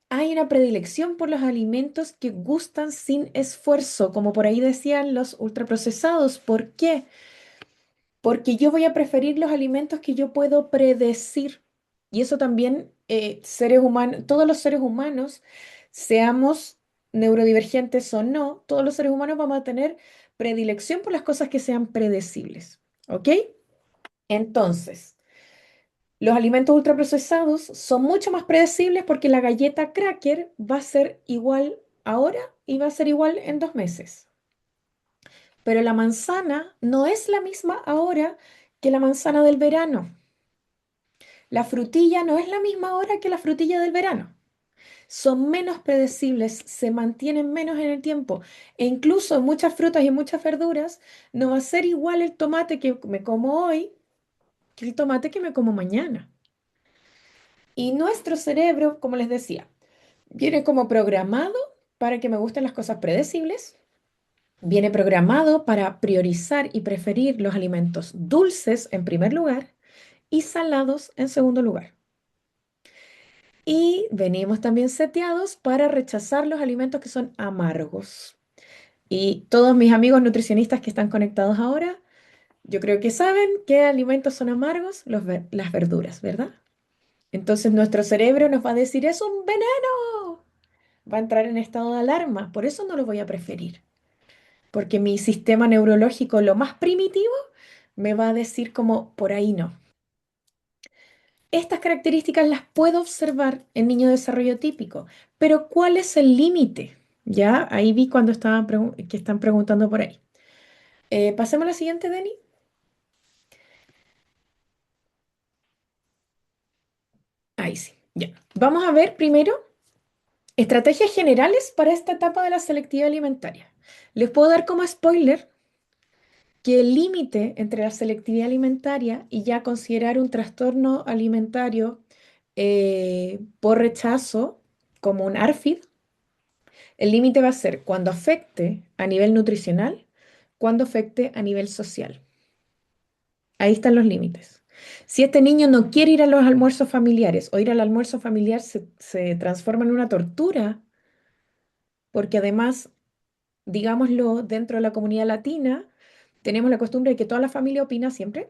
hay una predilección por los alimentos que gustan sin esfuerzo, como por ahí decían los ultraprocesados. ¿Por qué? Porque yo voy a preferir los alimentos que yo puedo predecir. Y eso también, seres humanos, todos los seres humanos, seamos neurodivergentes o no, todos los seres humanos vamos a tener predilección por las cosas que sean predecibles. ¿Ok? Entonces, los alimentos ultraprocesados son mucho más predecibles porque la galleta cracker va a ser igual ahora y va a ser igual en 2 meses. Pero la manzana no es la misma ahora que la manzana del verano. La frutilla no es la misma ahora que la frutilla del verano. Son menos predecibles, se mantienen menos en el tiempo. E incluso muchas frutas y muchas verduras no va a ser igual el tomate que me como hoy que el tomate que me como mañana. Y nuestro cerebro, como les decía, viene como programado para que me gusten las cosas predecibles. Viene programado para priorizar y preferir los alimentos dulces en primer lugar y salados en segundo lugar. Y venimos también seteados para rechazar los alimentos que son amargos. Y todos mis amigos nutricionistas que están conectados ahora, yo creo que saben qué alimentos son amargos, las verduras, ¿verdad? Entonces nuestro cerebro nos va a decir, es un veneno, va a entrar en estado de alarma, por eso no lo voy a preferir, porque mi sistema neurológico, lo más primitivo, me va a decir como, por ahí no. Estas características las puedo observar en niños de desarrollo típico, pero ¿cuál es el límite? Ya, ahí vi cuando que están preguntando por ahí. Pasemos a la siguiente, Deni. Ahí sí, ya. Vamos a ver primero estrategias generales para esta etapa de la selectividad alimentaria. Les puedo dar como spoiler que el límite entre la selectividad alimentaria y ya considerar un trastorno alimentario por rechazo, como un ARFID, el límite va a ser cuando afecte a nivel nutricional, cuando afecte a nivel social. Ahí están los límites. Si este niño no quiere ir a los almuerzos familiares o ir al almuerzo familiar se transforma en una tortura, porque además, digámoslo, dentro de la comunidad latina, tenemos la costumbre de que toda la familia opina siempre,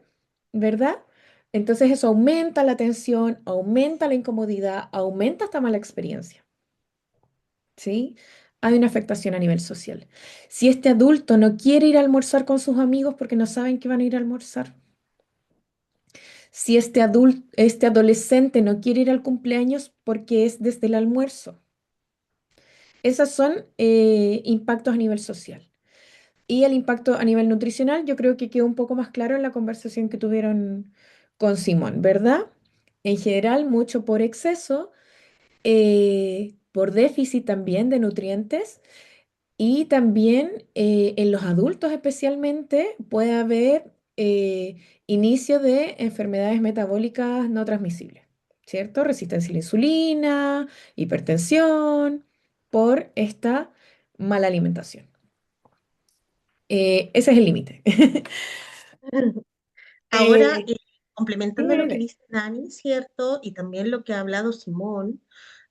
¿verdad? Entonces eso aumenta la tensión, aumenta la incomodidad, aumenta esta mala experiencia. ¿Sí? Hay una afectación a nivel social. Si este adulto no quiere ir a almorzar con sus amigos porque no saben que van a ir a almorzar, si este adolescente no quiere ir al cumpleaños porque es desde el almuerzo, Esos son impactos a nivel social. Y el impacto a nivel nutricional, yo creo que quedó un poco más claro en la conversación que tuvieron con Simón, ¿verdad? En general, mucho por exceso, por déficit también de nutrientes y también en los adultos especialmente puede haber inicio de enfermedades metabólicas no transmisibles, ¿cierto? Resistencia a la insulina, hipertensión, por esta mala alimentación. Ese es el límite. Ahora, Eh, complementando dime, lo que dime. dice Dani, ¿cierto? Y también lo que ha hablado Simón,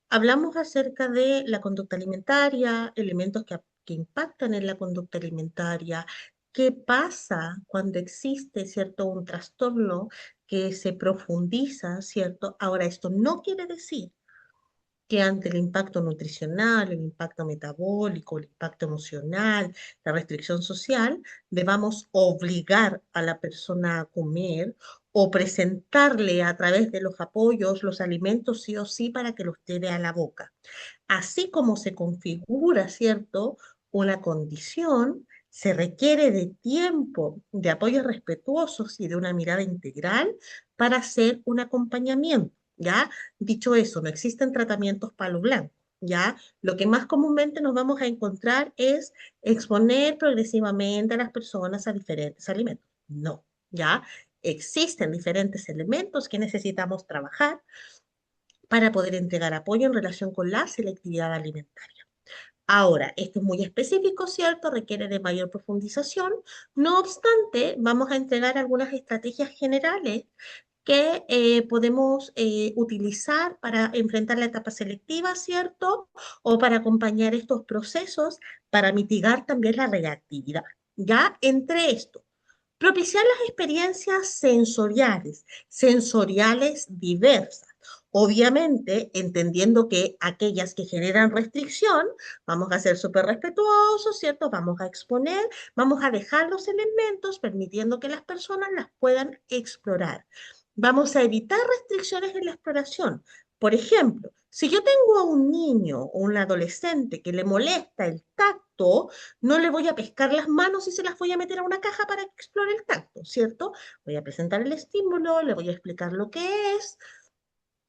hablamos acerca de la conducta alimentaria, elementos que impactan en la conducta alimentaria. ¿Qué pasa cuando existe, cierto, un trastorno que se profundiza, cierto? Ahora, esto no quiere decir que ante el impacto nutricional, el impacto metabólico, el impacto emocional, la restricción social, debamos obligar a la persona a comer o presentarle a través de los apoyos los alimentos sí o sí para que los lleve a la boca. Así como se configura, ¿cierto? Una condición, se requiere de tiempo, de apoyos respetuosos y de una mirada integral para hacer un acompañamiento, ¿ya? Dicho eso, no existen tratamientos palo blanco, ¿ya? Lo que más comúnmente nos vamos a encontrar es exponer progresivamente a las personas a diferentes alimentos. No, ¿ya? Existen diferentes elementos que necesitamos trabajar para poder entregar apoyo en relación con la selectividad alimentaria. Ahora, esto es muy específico, ¿cierto? Requiere de mayor profundización. No obstante, vamos a entregar algunas estrategias generales que podemos utilizar para enfrentar la etapa selectiva, ¿cierto? O para acompañar estos procesos, para mitigar también la reactividad. Ya entre esto, propiciar las experiencias sensoriales diversas. Obviamente, entendiendo que aquellas que generan restricción, vamos a ser súper respetuosos, ¿cierto? Vamos a exponer, vamos a dejar los elementos, permitiendo que las personas las puedan explorar. Vamos a evitar restricciones en la exploración. Por ejemplo, si yo tengo a un niño o un adolescente que le molesta el tacto, no le voy a pescar las manos y se las voy a meter a una caja para que explore el tacto, ¿cierto? Voy a presentar el estímulo, le voy a explicar lo que es,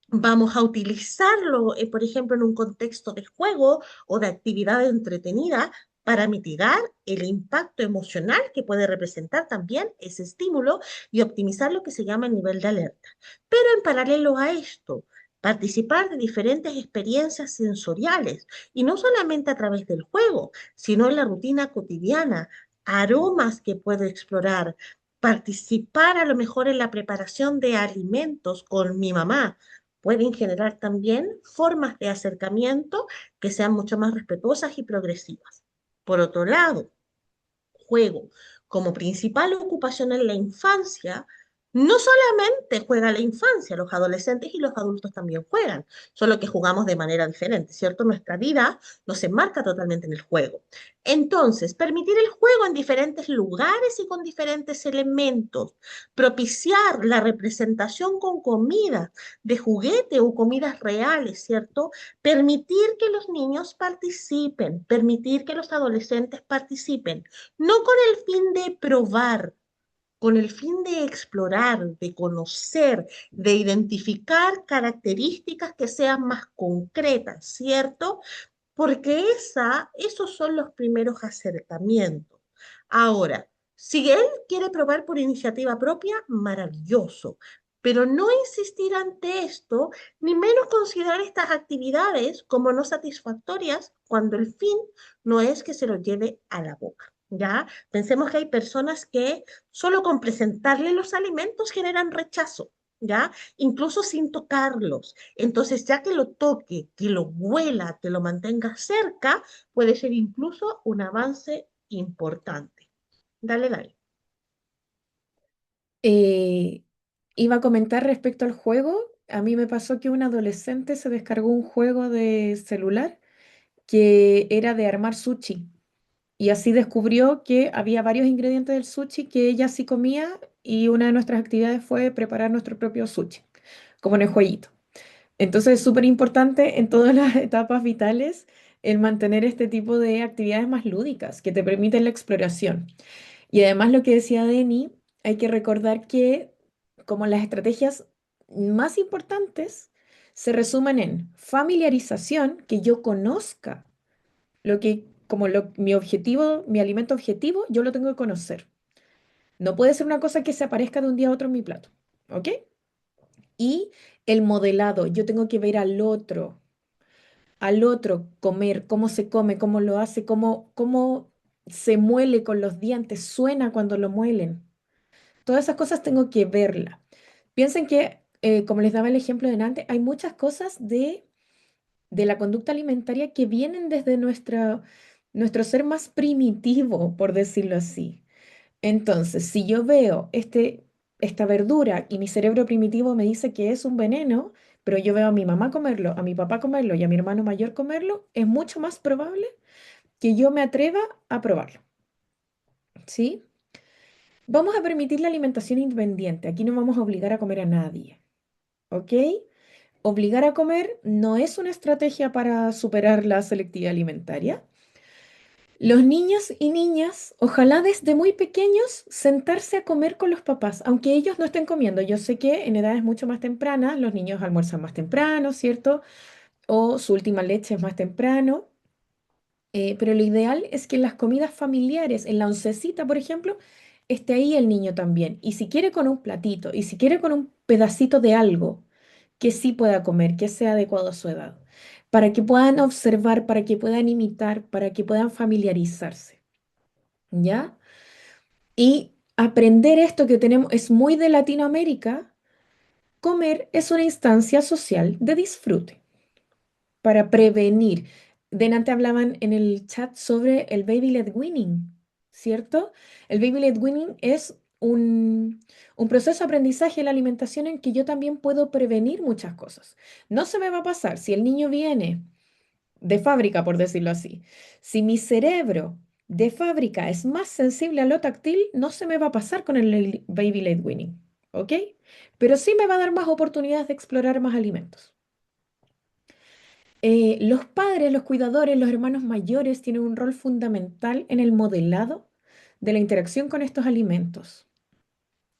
vamos a utilizarlo, por ejemplo, en un contexto de juego o de actividad entretenida para mitigar el impacto emocional que puede representar también ese estímulo y optimizar lo que se llama el nivel de alerta. Pero en paralelo a esto, participar de diferentes experiencias sensoriales y no solamente a través del juego, sino en la rutina cotidiana, aromas que puedo explorar, participar a lo mejor en la preparación de alimentos con mi mamá, pueden generar también formas de acercamiento que sean mucho más respetuosas y progresivas. Por otro lado, juego como principal ocupación en la infancia, no solamente juega la infancia, los adolescentes y los adultos también juegan, solo que jugamos de manera diferente, ¿cierto? Nuestra vida nos enmarca totalmente en el juego. Entonces, permitir el juego en diferentes lugares y con diferentes elementos, propiciar la representación con comida de juguete o comidas reales, ¿cierto? Permitir que los niños participen, permitir que los adolescentes participen, no con el fin de probar, con el fin de explorar, de conocer, de identificar características que sean más concretas, ¿cierto? Porque esos son los primeros acercamientos. Ahora, si él quiere probar por iniciativa propia, maravilloso, pero no insistir ante esto, ni menos considerar estas actividades como no satisfactorias cuando el fin no es que se lo lleve a la boca. ¿Ya? Pensemos que hay personas que solo con presentarle los alimentos generan rechazo, ¿ya? Incluso sin tocarlos. Entonces, ya que lo toque, que lo huela, que lo mantenga cerca, puede ser incluso un avance importante. Dale, dale. Eh, Iba a comentar respecto al juego. A mí me pasó que un adolescente se descargó un juego de celular que era de armar sushi. Y así descubrió que había varios ingredientes del sushi que ella sí comía y una de nuestras actividades fue preparar nuestro propio sushi, como en el jueguito. Entonces es súper importante en todas las etapas vitales el mantener este tipo de actividades más lúdicas que te permiten la exploración. Y además lo que decía Deni, hay que recordar que como las estrategias más importantes se resumen en familiarización, que yo conozca lo que, mi objetivo, mi alimento objetivo, yo lo tengo que conocer. No puede ser una cosa que se aparezca de un día a otro en mi plato, ¿ok? Y el modelado, yo tengo que ver al otro comer, cómo se come, cómo lo hace, cómo se muele con los dientes, suena cuando lo muelen. Todas esas cosas tengo que verla. Piensen que, como les daba el ejemplo de antes, hay muchas cosas de la conducta alimentaria que vienen desde nuestro ser más primitivo, por decirlo así. Entonces, si yo veo esta verdura y mi cerebro primitivo me dice que es un veneno, pero yo veo a mi mamá comerlo, a mi papá comerlo y a mi hermano mayor comerlo, es mucho más probable que yo me atreva a probarlo. ¿Sí? Vamos a permitir la alimentación independiente. Aquí no vamos a obligar a comer a nadie. ¿Ok? Obligar a comer no es una estrategia para superar la selectividad alimentaria. Los niños y niñas, ojalá desde muy pequeños, sentarse a comer con los papás, aunque ellos no estén comiendo. Yo sé que en edades mucho más tempranas los niños almuerzan más temprano, ¿cierto? O su última leche es más temprano. Pero lo ideal es que en las comidas familiares, en la oncecita, por ejemplo, esté ahí el niño también. Y si quiere con un platito, y si quiere con un pedacito de algo que sí pueda comer, que sea adecuado a su edad, para que puedan observar, para que puedan imitar, para que puedan familiarizarse. ¿Ya? Y aprender esto que tenemos es muy de Latinoamérica. Comer es una instancia social de disfrute para prevenir. Delante hablaban en el chat sobre el baby led weaning, ¿cierto? El baby led weaning es un proceso de aprendizaje de la alimentación en que yo también puedo prevenir muchas cosas. No se me va a pasar si el niño viene de fábrica, por decirlo así. Si mi cerebro de fábrica es más sensible a lo táctil, no se me va a pasar con el baby led weaning, ¿ok? Pero sí me va a dar más oportunidades de explorar más alimentos. Los padres, los cuidadores, los hermanos mayores tienen un rol fundamental en el modelado de la interacción con estos alimentos.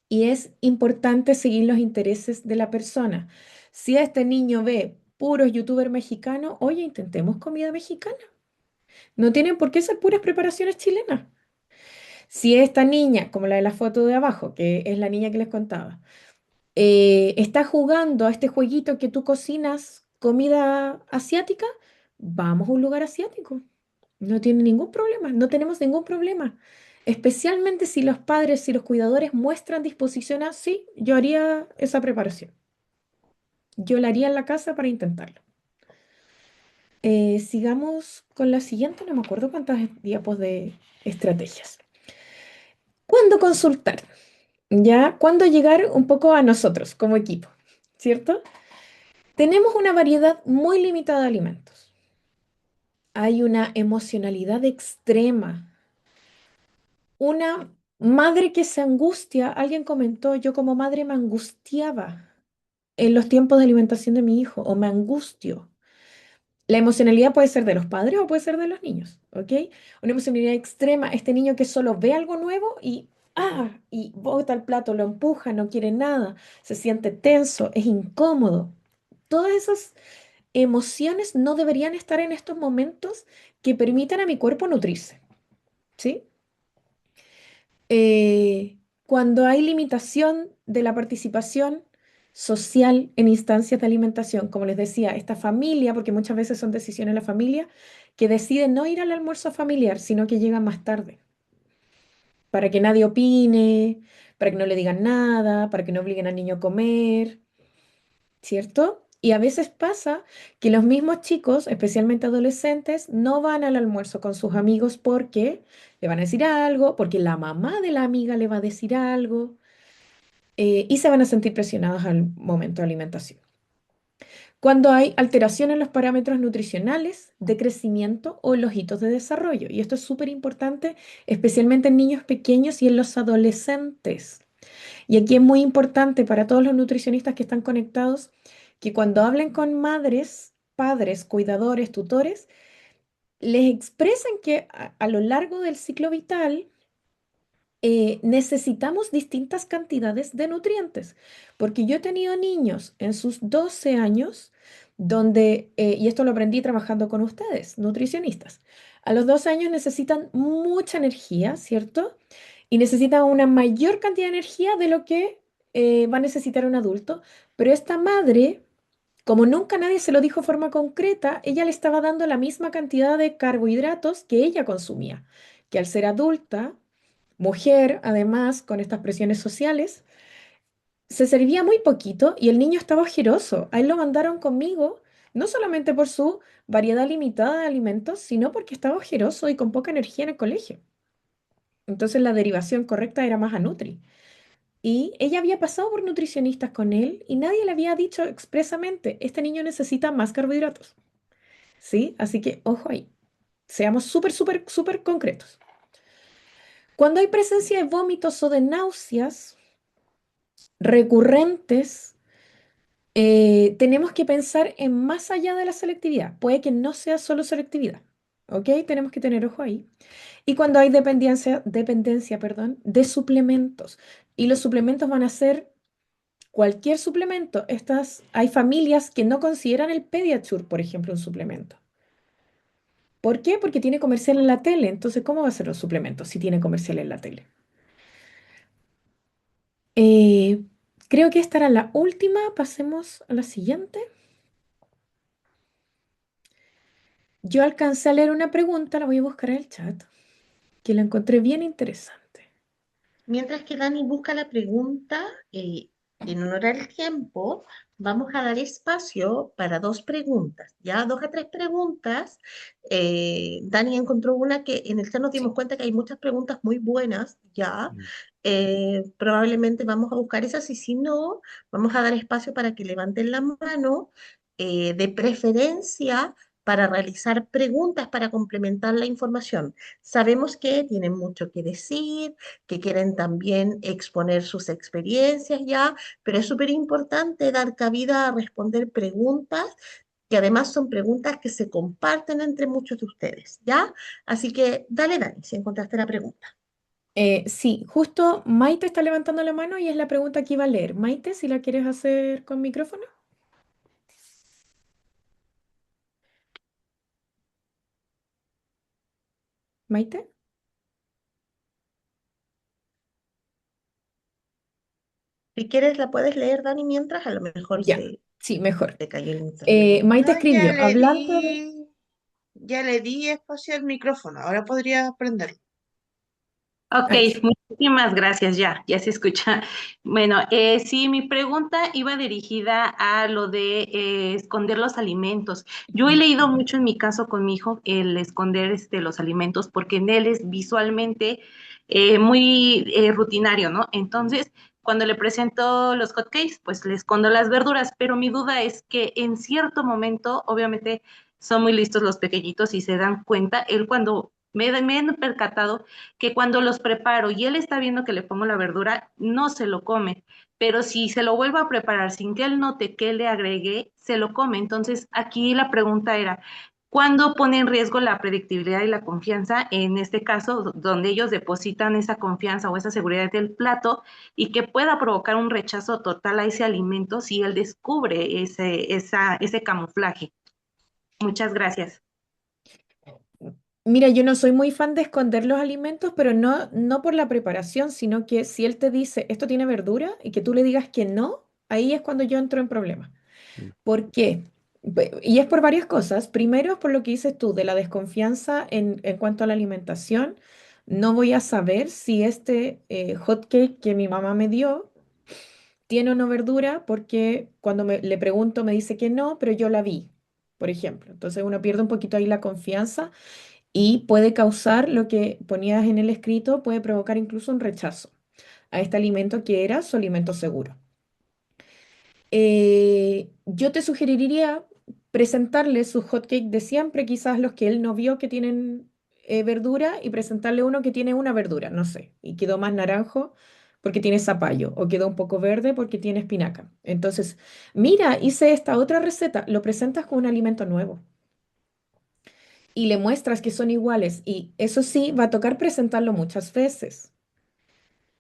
Y es importante seguir los intereses de la persona. Si este niño ve puros youtubers mexicanos, oye, intentemos comida mexicana. No tienen por qué ser puras preparaciones chilenas. Si esta niña, como la de la foto de abajo, que es la niña que les contaba, está jugando a este jueguito que tú cocinas comida asiática, vamos a un lugar asiático. No tiene ningún problema, no tenemos ningún problema. Especialmente si los padres, si los cuidadores muestran disposición a, sí, yo haría esa preparación. Yo la haría en la casa para intentarlo. Sigamos con la siguiente, no me acuerdo cuántas diapos de estrategias. ¿Cuándo consultar? ¿Ya? ¿Cuándo llegar un poco a nosotros como equipo? ¿Cierto? Tenemos una variedad muy limitada de alimentos. Hay una emocionalidad extrema. Una madre que se angustia, alguien comentó, yo como madre me angustiaba en los tiempos de alimentación de mi hijo o me angustio. La emocionalidad puede ser de los padres o puede ser de los niños, ¿ok? Una emocionalidad extrema, este niño que solo ve algo nuevo y bota el plato, lo empuja, no quiere nada, se siente tenso, es incómodo. Todas esas emociones no deberían estar en estos momentos que permitan a mi cuerpo nutrirse, ¿sí? Cuando hay limitación de la participación social en instancias de alimentación, como les decía, esta familia, porque muchas veces son decisiones de la familia, que deciden no ir al almuerzo familiar, sino que llegan más tarde, para que nadie opine, para que no le digan nada, para que no obliguen al niño a comer, ¿cierto? Y a veces pasa que los mismos chicos, especialmente adolescentes, no van al almuerzo con sus amigos porque le van a decir algo, porque la mamá de la amiga le va a decir algo, y se van a sentir presionados al momento de alimentación. Cuando hay alteración en los parámetros nutricionales de crecimiento o en los hitos de desarrollo. Y esto es súper importante, especialmente en niños pequeños y en los adolescentes. Y aquí es muy importante para todos los nutricionistas que están conectados que cuando hablen con madres, padres, cuidadores, tutores, les expresan que a lo largo del ciclo vital necesitamos distintas cantidades de nutrientes, porque yo he tenido niños en sus 12 años donde, y esto lo aprendí trabajando con ustedes, nutricionistas, a los 12 años necesitan mucha energía, ¿cierto? Y necesitan una mayor cantidad de energía de lo que va a necesitar un adulto, pero esta madre, como nunca nadie se lo dijo de forma concreta, ella le estaba dando la misma cantidad de carbohidratos que ella consumía, que al ser adulta, mujer, además, con estas presiones sociales, se servía muy poquito y el niño estaba ojeroso. A él lo mandaron conmigo, no solamente por su variedad limitada de alimentos, sino porque estaba ojeroso y con poca energía en el colegio. Entonces la derivación correcta era más a Nutri. Y ella había pasado por nutricionistas con él y nadie le había dicho expresamente, este niño necesita más carbohidratos. ¿Sí? Así que ojo ahí. Seamos súper, súper, súper concretos. Cuando hay presencia de vómitos o de náuseas recurrentes, tenemos que pensar en más allá de la selectividad. Puede que no sea solo selectividad. ¿Ok? Tenemos que tener ojo ahí. Y cuando hay dependencia, perdón, de suplementos. Y los suplementos van a ser cualquier suplemento. Hay familias que no consideran el Pediasure, por ejemplo, un suplemento. ¿Por qué? Porque tiene comercial en la tele. Entonces, ¿cómo va a ser los suplementos si tiene comercial en la tele? Eh, Creo que esta era la última. Pasemos a la siguiente. Yo alcancé a leer una pregunta, la voy a buscar en el chat, que la encontré bien interesante. Mientras que Dani busca la pregunta, en honor al tiempo, vamos a dar espacio para dos preguntas, ya 2 a 3 preguntas. Dani encontró una que en el chat nos dimos Sí. cuenta que hay muchas preguntas muy buenas, ya. Mm. Probablemente vamos a buscar esas y si no, vamos a dar espacio para que levanten la mano, de preferencia para realizar preguntas para complementar la información. Sabemos que tienen mucho que decir, que quieren también exponer sus experiencias ya, pero es súper importante dar cabida a responder preguntas que además son preguntas que se comparten entre muchos de ustedes, ¿ya? Así que dale, Dani, si encontraste la pregunta. Sí, justo Maite está levantando la mano y es la pregunta que iba a leer. Maite, si la quieres hacer con micrófono. Maite. Si quieres, la puedes leer, Dani, mientras a lo mejor Ya, sí, mejor. se cayó el internet. Maite No, escribió, hablando de... ya le di espacio al micrófono, ahora podría prenderlo. Ok, Ahí sí. muchísimas gracias, ya se escucha. Bueno, sí, mi pregunta iba dirigida a lo de esconder los alimentos. Yo he leído mucho en mi caso con mi hijo el esconder los alimentos porque en él es visualmente muy rutinario, ¿no? Entonces, cuando le presento los hotcakes, pues le escondo las verduras, pero mi duda es que en cierto momento, obviamente, son muy listos los pequeñitos y se dan cuenta, él cuando me he percatado que cuando los preparo y él está viendo que le pongo la verdura, no se lo come, pero si se lo vuelvo a preparar sin que él note que le agregué, se lo come. Entonces, aquí la pregunta era, ¿cuándo pone en riesgo la predictibilidad y la confianza? En este caso, donde ellos depositan esa confianza o esa seguridad del plato y que pueda provocar un rechazo total a ese alimento si él descubre ese camuflaje. Muchas gracias. Mira, yo no soy muy fan de esconder los alimentos, pero no por la preparación, sino que si él te dice, esto tiene verdura, y que tú le digas que no, ahí es cuando yo entro en problemas. Mm. ¿Por qué? Y es por varias cosas. Primero, es por lo que dices tú, de la desconfianza en cuanto a la alimentación. No voy a saber si este hot cake que mi mamá me dio tiene o no verdura, porque cuando le pregunto me dice que no, pero yo la vi, por ejemplo. Entonces uno pierde un poquito ahí la confianza y puede causar lo que ponías en el escrito, puede provocar incluso un rechazo a este alimento que era su alimento seguro. Yo te sugeriría presentarle sus hotcakes de siempre, quizás los que él no vio que tienen verdura, y presentarle uno que tiene una verdura, no sé, y quedó más naranjo porque tiene zapallo, o quedó un poco verde porque tiene espinaca. Entonces, mira, hice esta otra receta, lo presentas con un alimento nuevo. y le muestras que son iguales, y eso sí, va a tocar presentarlo muchas veces,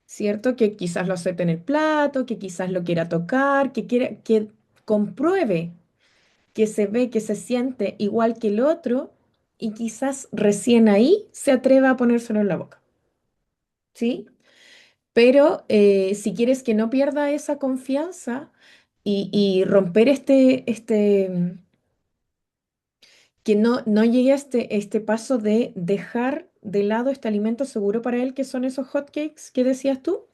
¿cierto? Que quizás lo acepte en el plato, que quizás lo quiera tocar, que compruebe que se ve, que se siente igual que el otro, y quizás recién ahí se atreva a ponérselo en la boca, ¿sí? Pero si quieres que no pierda esa confianza y romper que no llegue a este paso de dejar de lado este alimento seguro para él, que son esos hotcakes que decías tú,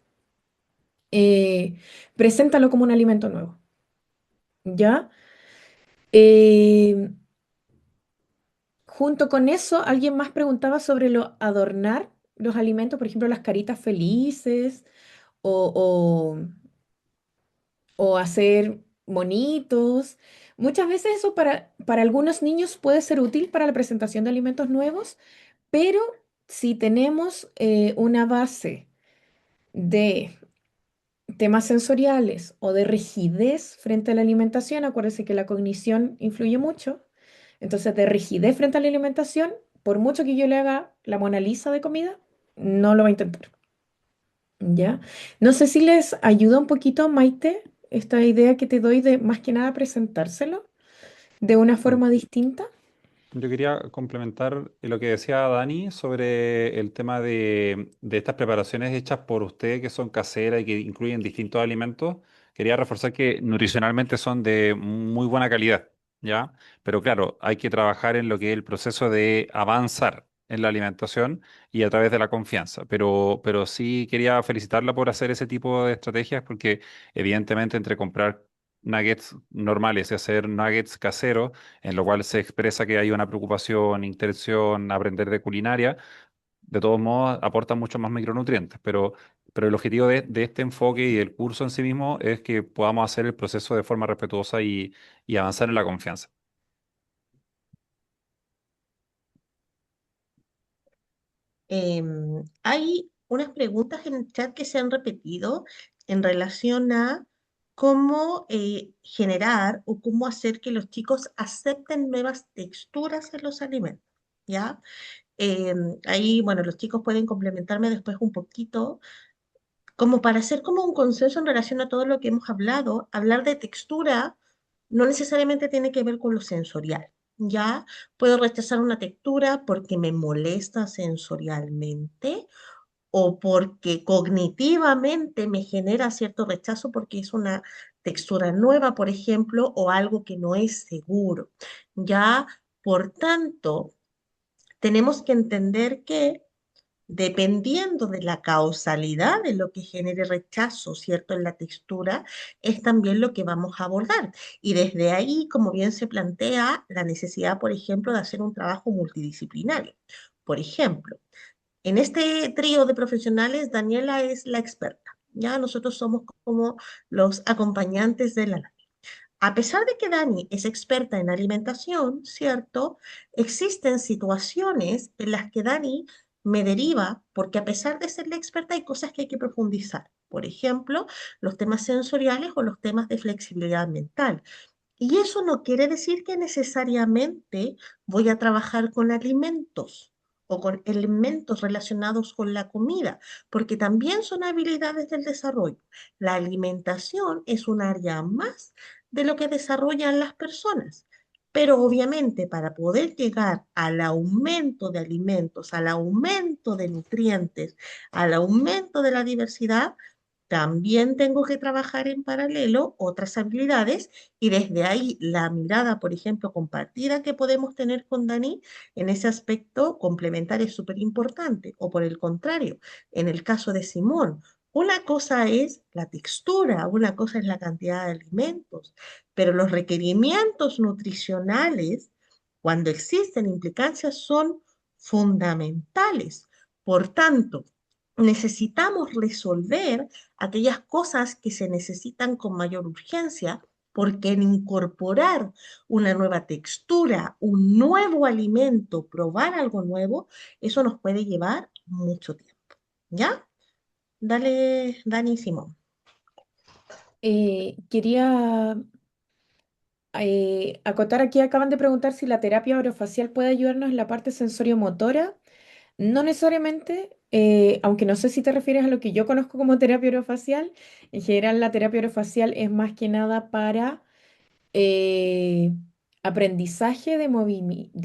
preséntalo como un alimento nuevo, ¿ya? Eh, Junto con eso, alguien más preguntaba sobre lo adornar los alimentos, por ejemplo, las caritas felices o, o hacer monitos. Muchas veces eso para algunos niños puede ser útil para la presentación de alimentos nuevos, pero si tenemos una base de temas sensoriales o de rigidez frente a la alimentación, acuérdense que la cognición influye mucho, entonces de rigidez frente a la alimentación, por mucho que yo le haga la Mona Lisa de comida, no lo va a intentar, ¿ya? No sé si les ayuda un poquito, Maite, esta idea que te doy de más que nada presentárselo de una forma distinta. Yo quería complementar lo que decía Dani sobre el tema de estas preparaciones hechas por usted que son caseras y que incluyen distintos alimentos. Quería reforzar que nutricionalmente son de muy buena calidad, ¿ya? Pero claro, hay que trabajar en lo que es el proceso de avanzar en la alimentación y a través de la confianza. Pero sí quería felicitarla por hacer ese tipo de estrategias porque evidentemente entre comprar nuggets normales y hacer nuggets caseros en lo cual se expresa que hay una preocupación, intención, aprender de culinaria, de todos modos aportan muchos más micronutrientes, pero el objetivo de este enfoque y del curso en sí mismo es que podamos hacer el proceso de forma respetuosa y avanzar en la confianza. Hay unas preguntas en el chat que se han repetido en relación a cómo generar o cómo hacer que los chicos acepten nuevas texturas en los alimentos, ¿ya? Ahí, bueno, los chicos pueden complementarme después un poquito, como para hacer como un consenso en relación a todo lo que hemos hablado. Hablar de textura no necesariamente tiene que ver con lo sensorial, ¿ya? Puedo rechazar una textura porque me molesta sensorialmente o porque cognitivamente me genera cierto rechazo porque es una textura nueva, por ejemplo, o algo que no es seguro. Ya, por tanto, tenemos que entender que dependiendo de la causalidad de lo que genere rechazo, ¿cierto? En la textura, es también lo que vamos a abordar. Y desde ahí, como bien se plantea, la necesidad, por ejemplo, de hacer un trabajo multidisciplinario. Por ejemplo, en este trío de profesionales, Daniela es la experta. Ya nosotros somos como los acompañantes de la. A pesar de que Dani es experta en alimentación, ¿cierto? Existen situaciones en las que Dani me deriva porque a pesar de ser la experta hay cosas que hay que profundizar. Por ejemplo, los temas sensoriales o los temas de flexibilidad mental. Y eso no quiere decir que necesariamente voy a trabajar con alimentos o con elementos relacionados con la comida, porque también son habilidades del desarrollo. La alimentación es un área más de lo que desarrollan las personas. Pero obviamente para poder llegar al aumento de alimentos, al aumento de nutrientes, al aumento de la diversidad, también tengo que trabajar en paralelo otras habilidades y desde ahí la mirada, por ejemplo, compartida que podemos tener con Dani en ese aspecto complementario es súper importante. O por el contrario, en el caso de Simón, una cosa es la textura, una cosa es la cantidad de alimentos, pero los requerimientos nutricionales, cuando existen implicancias, son fundamentales. Por tanto, necesitamos resolver aquellas cosas que se necesitan con mayor urgencia, porque en incorporar una nueva textura, un nuevo alimento, probar algo nuevo, eso nos puede llevar mucho tiempo. ¿Ya? Dale, Dani y Simón. Quería acotar aquí, acaban de preguntar si la terapia orofacial puede ayudarnos en la parte sensoriomotora. No necesariamente, aunque no sé si te refieres a lo que yo conozco como terapia orofacial. En general, la terapia orofacial es más que nada para eh, aprendizaje de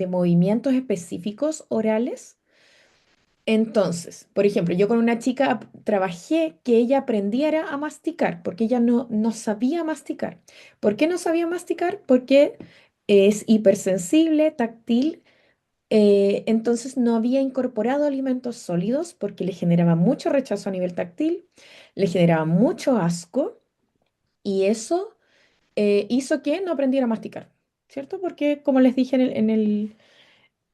movimientos específicos orales. Entonces, por ejemplo, yo con una chica trabajé que ella aprendiera a masticar, porque ella no sabía masticar. ¿Por qué no sabía masticar? Porque es hipersensible, táctil, entonces no había incorporado alimentos sólidos porque le generaba mucho rechazo a nivel táctil, le generaba mucho asco y eso hizo que no aprendiera a masticar, ¿cierto? Porque como les dije en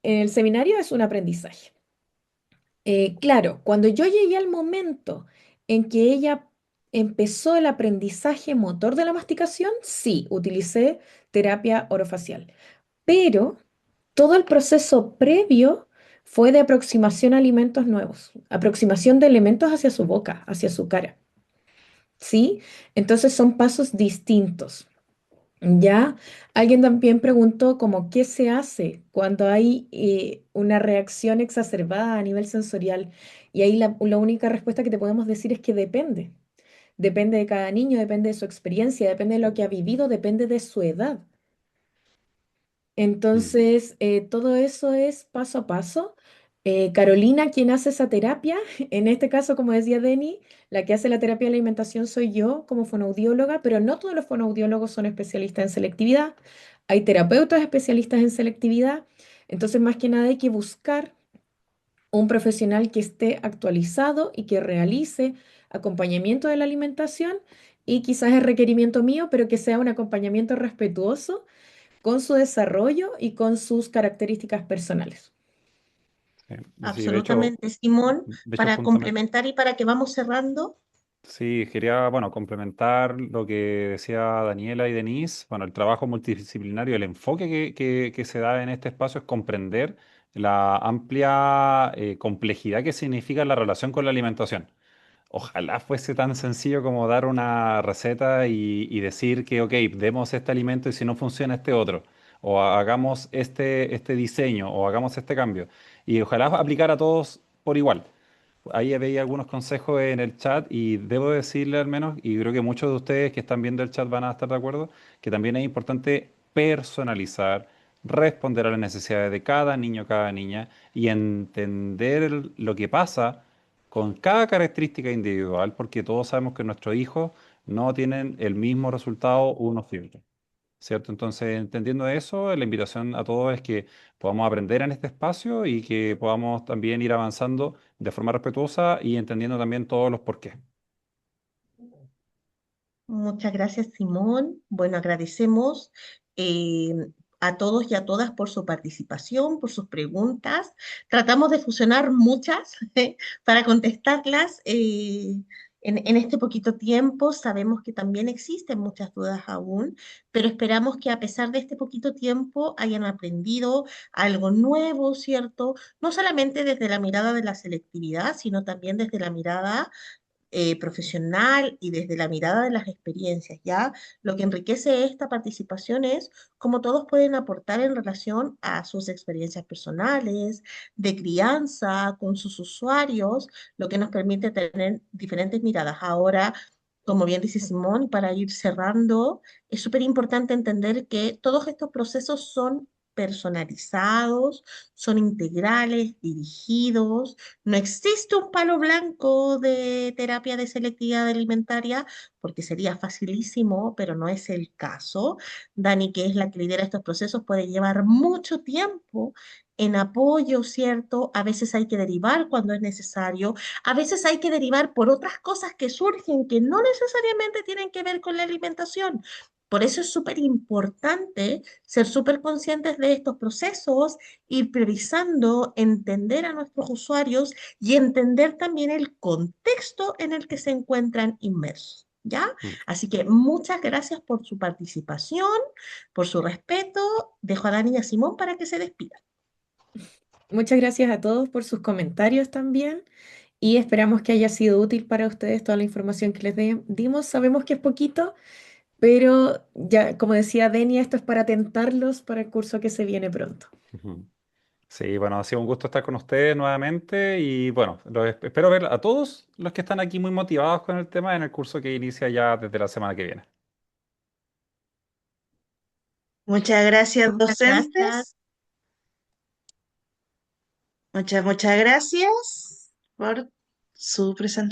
el seminario es un aprendizaje. Claro, cuando yo llegué al momento en que ella empezó el aprendizaje motor de la masticación, sí, utilicé terapia orofacial, pero todo el proceso previo fue de aproximación a alimentos nuevos, aproximación de elementos hacia su boca, hacia su cara, ¿sí? Entonces son pasos distintos. Ya, alguien también preguntó como qué se hace cuando hay una reacción exacerbada a nivel sensorial. Y ahí la única respuesta que te podemos decir es que depende. Depende de cada niño, depende de su experiencia, depende de lo que ha vivido, depende de su edad. Mm. Entonces, todo eso es paso a paso. Carolina, quien hace esa terapia, en este caso, como decía Denny, la que hace la terapia de la alimentación soy yo como fonoaudióloga, pero no todos los fonoaudiólogos son especialistas en selectividad. Hay terapeutas especialistas en selectividad. Entonces, más que nada hay que buscar un profesional que esté actualizado y que realice acompañamiento de la alimentación y quizás es requerimiento mío, pero que sea un acompañamiento respetuoso con su desarrollo y con sus características personales. Sí, sí, Absolutamente, Simón, de hecho, para juntamente, complementar y para que vamos cerrando. sí, quería, bueno, complementar lo que decía Daniela y Denise. Bueno, el trabajo multidisciplinario, el enfoque que se da en este espacio es comprender la amplia complejidad que significa la relación con la alimentación. Ojalá fuese tan sencillo como dar una receta y decir que, ok, demos este alimento y si no funciona este otro, o hagamos este diseño, o hagamos este cambio. Y ojalá aplicar a todos por igual. Ahí veía algunos consejos en el chat y debo decirle al menos, y creo que muchos de ustedes que están viendo el chat van a estar de acuerdo, que también es importante personalizar, responder a las necesidades de cada niño, cada niña y entender lo que pasa con cada característica individual, porque todos sabemos que nuestros hijos no tienen el mismo resultado unos y otros. ¿Cierto? Entonces, entendiendo eso, la invitación a todos es que podamos aprender en este espacio y que podamos también ir avanzando de forma respetuosa y entendiendo también todos los porqués. Muchas gracias, Simón. Bueno, agradecemos eh, a todos y a todas por su participación, por sus preguntas. Tratamos de fusionar muchas para contestarlas en este poquito tiempo. Sabemos que también existen muchas dudas aún, pero esperamos que a pesar de este poquito tiempo hayan aprendido algo nuevo, ¿cierto? No solamente desde la mirada de la selectividad, sino también desde la mirada profesional y desde la mirada de las experiencias, ¿ya? Lo que enriquece esta participación es cómo todos pueden aportar en relación a sus experiencias personales, de crianza, con sus usuarios, lo que nos permite tener diferentes miradas. Ahora, como bien dice Simón, para ir cerrando, es súper importante entender que todos estos procesos son personalizados, son integrales, dirigidos, no existe un palo blanco de terapia de selectividad alimentaria porque sería facilísimo, pero no es el caso. Dani, que es la que lidera estos procesos, puede llevar mucho tiempo en apoyo, ¿cierto? A veces hay que derivar cuando es necesario, a veces hay que derivar por otras cosas que surgen que no necesariamente tienen que ver con la alimentación. Por eso es súper importante ser súper conscientes de estos procesos, ir priorizando, entender a nuestros usuarios y entender también el contexto en el que se encuentran inmersos. ¿Ya? Mm. Así que muchas gracias por su participación, por su respeto. Dejo a Dani y a Simón para que se despidan. Muchas gracias a todos por sus comentarios también y esperamos que haya sido útil para ustedes toda la información que les dimos. Sabemos que es poquito, pero ya, como decía Denia, esto es para tentarlos para el curso que se viene pronto. Ujú. Sí, bueno, ha sido un gusto estar con ustedes nuevamente y bueno, espero ver a todos los que están aquí muy motivados con el tema en el curso que inicia ya desde la semana que viene. Muchas gracias, Muchas gracias. docentes. Muchas gracias por su presentación.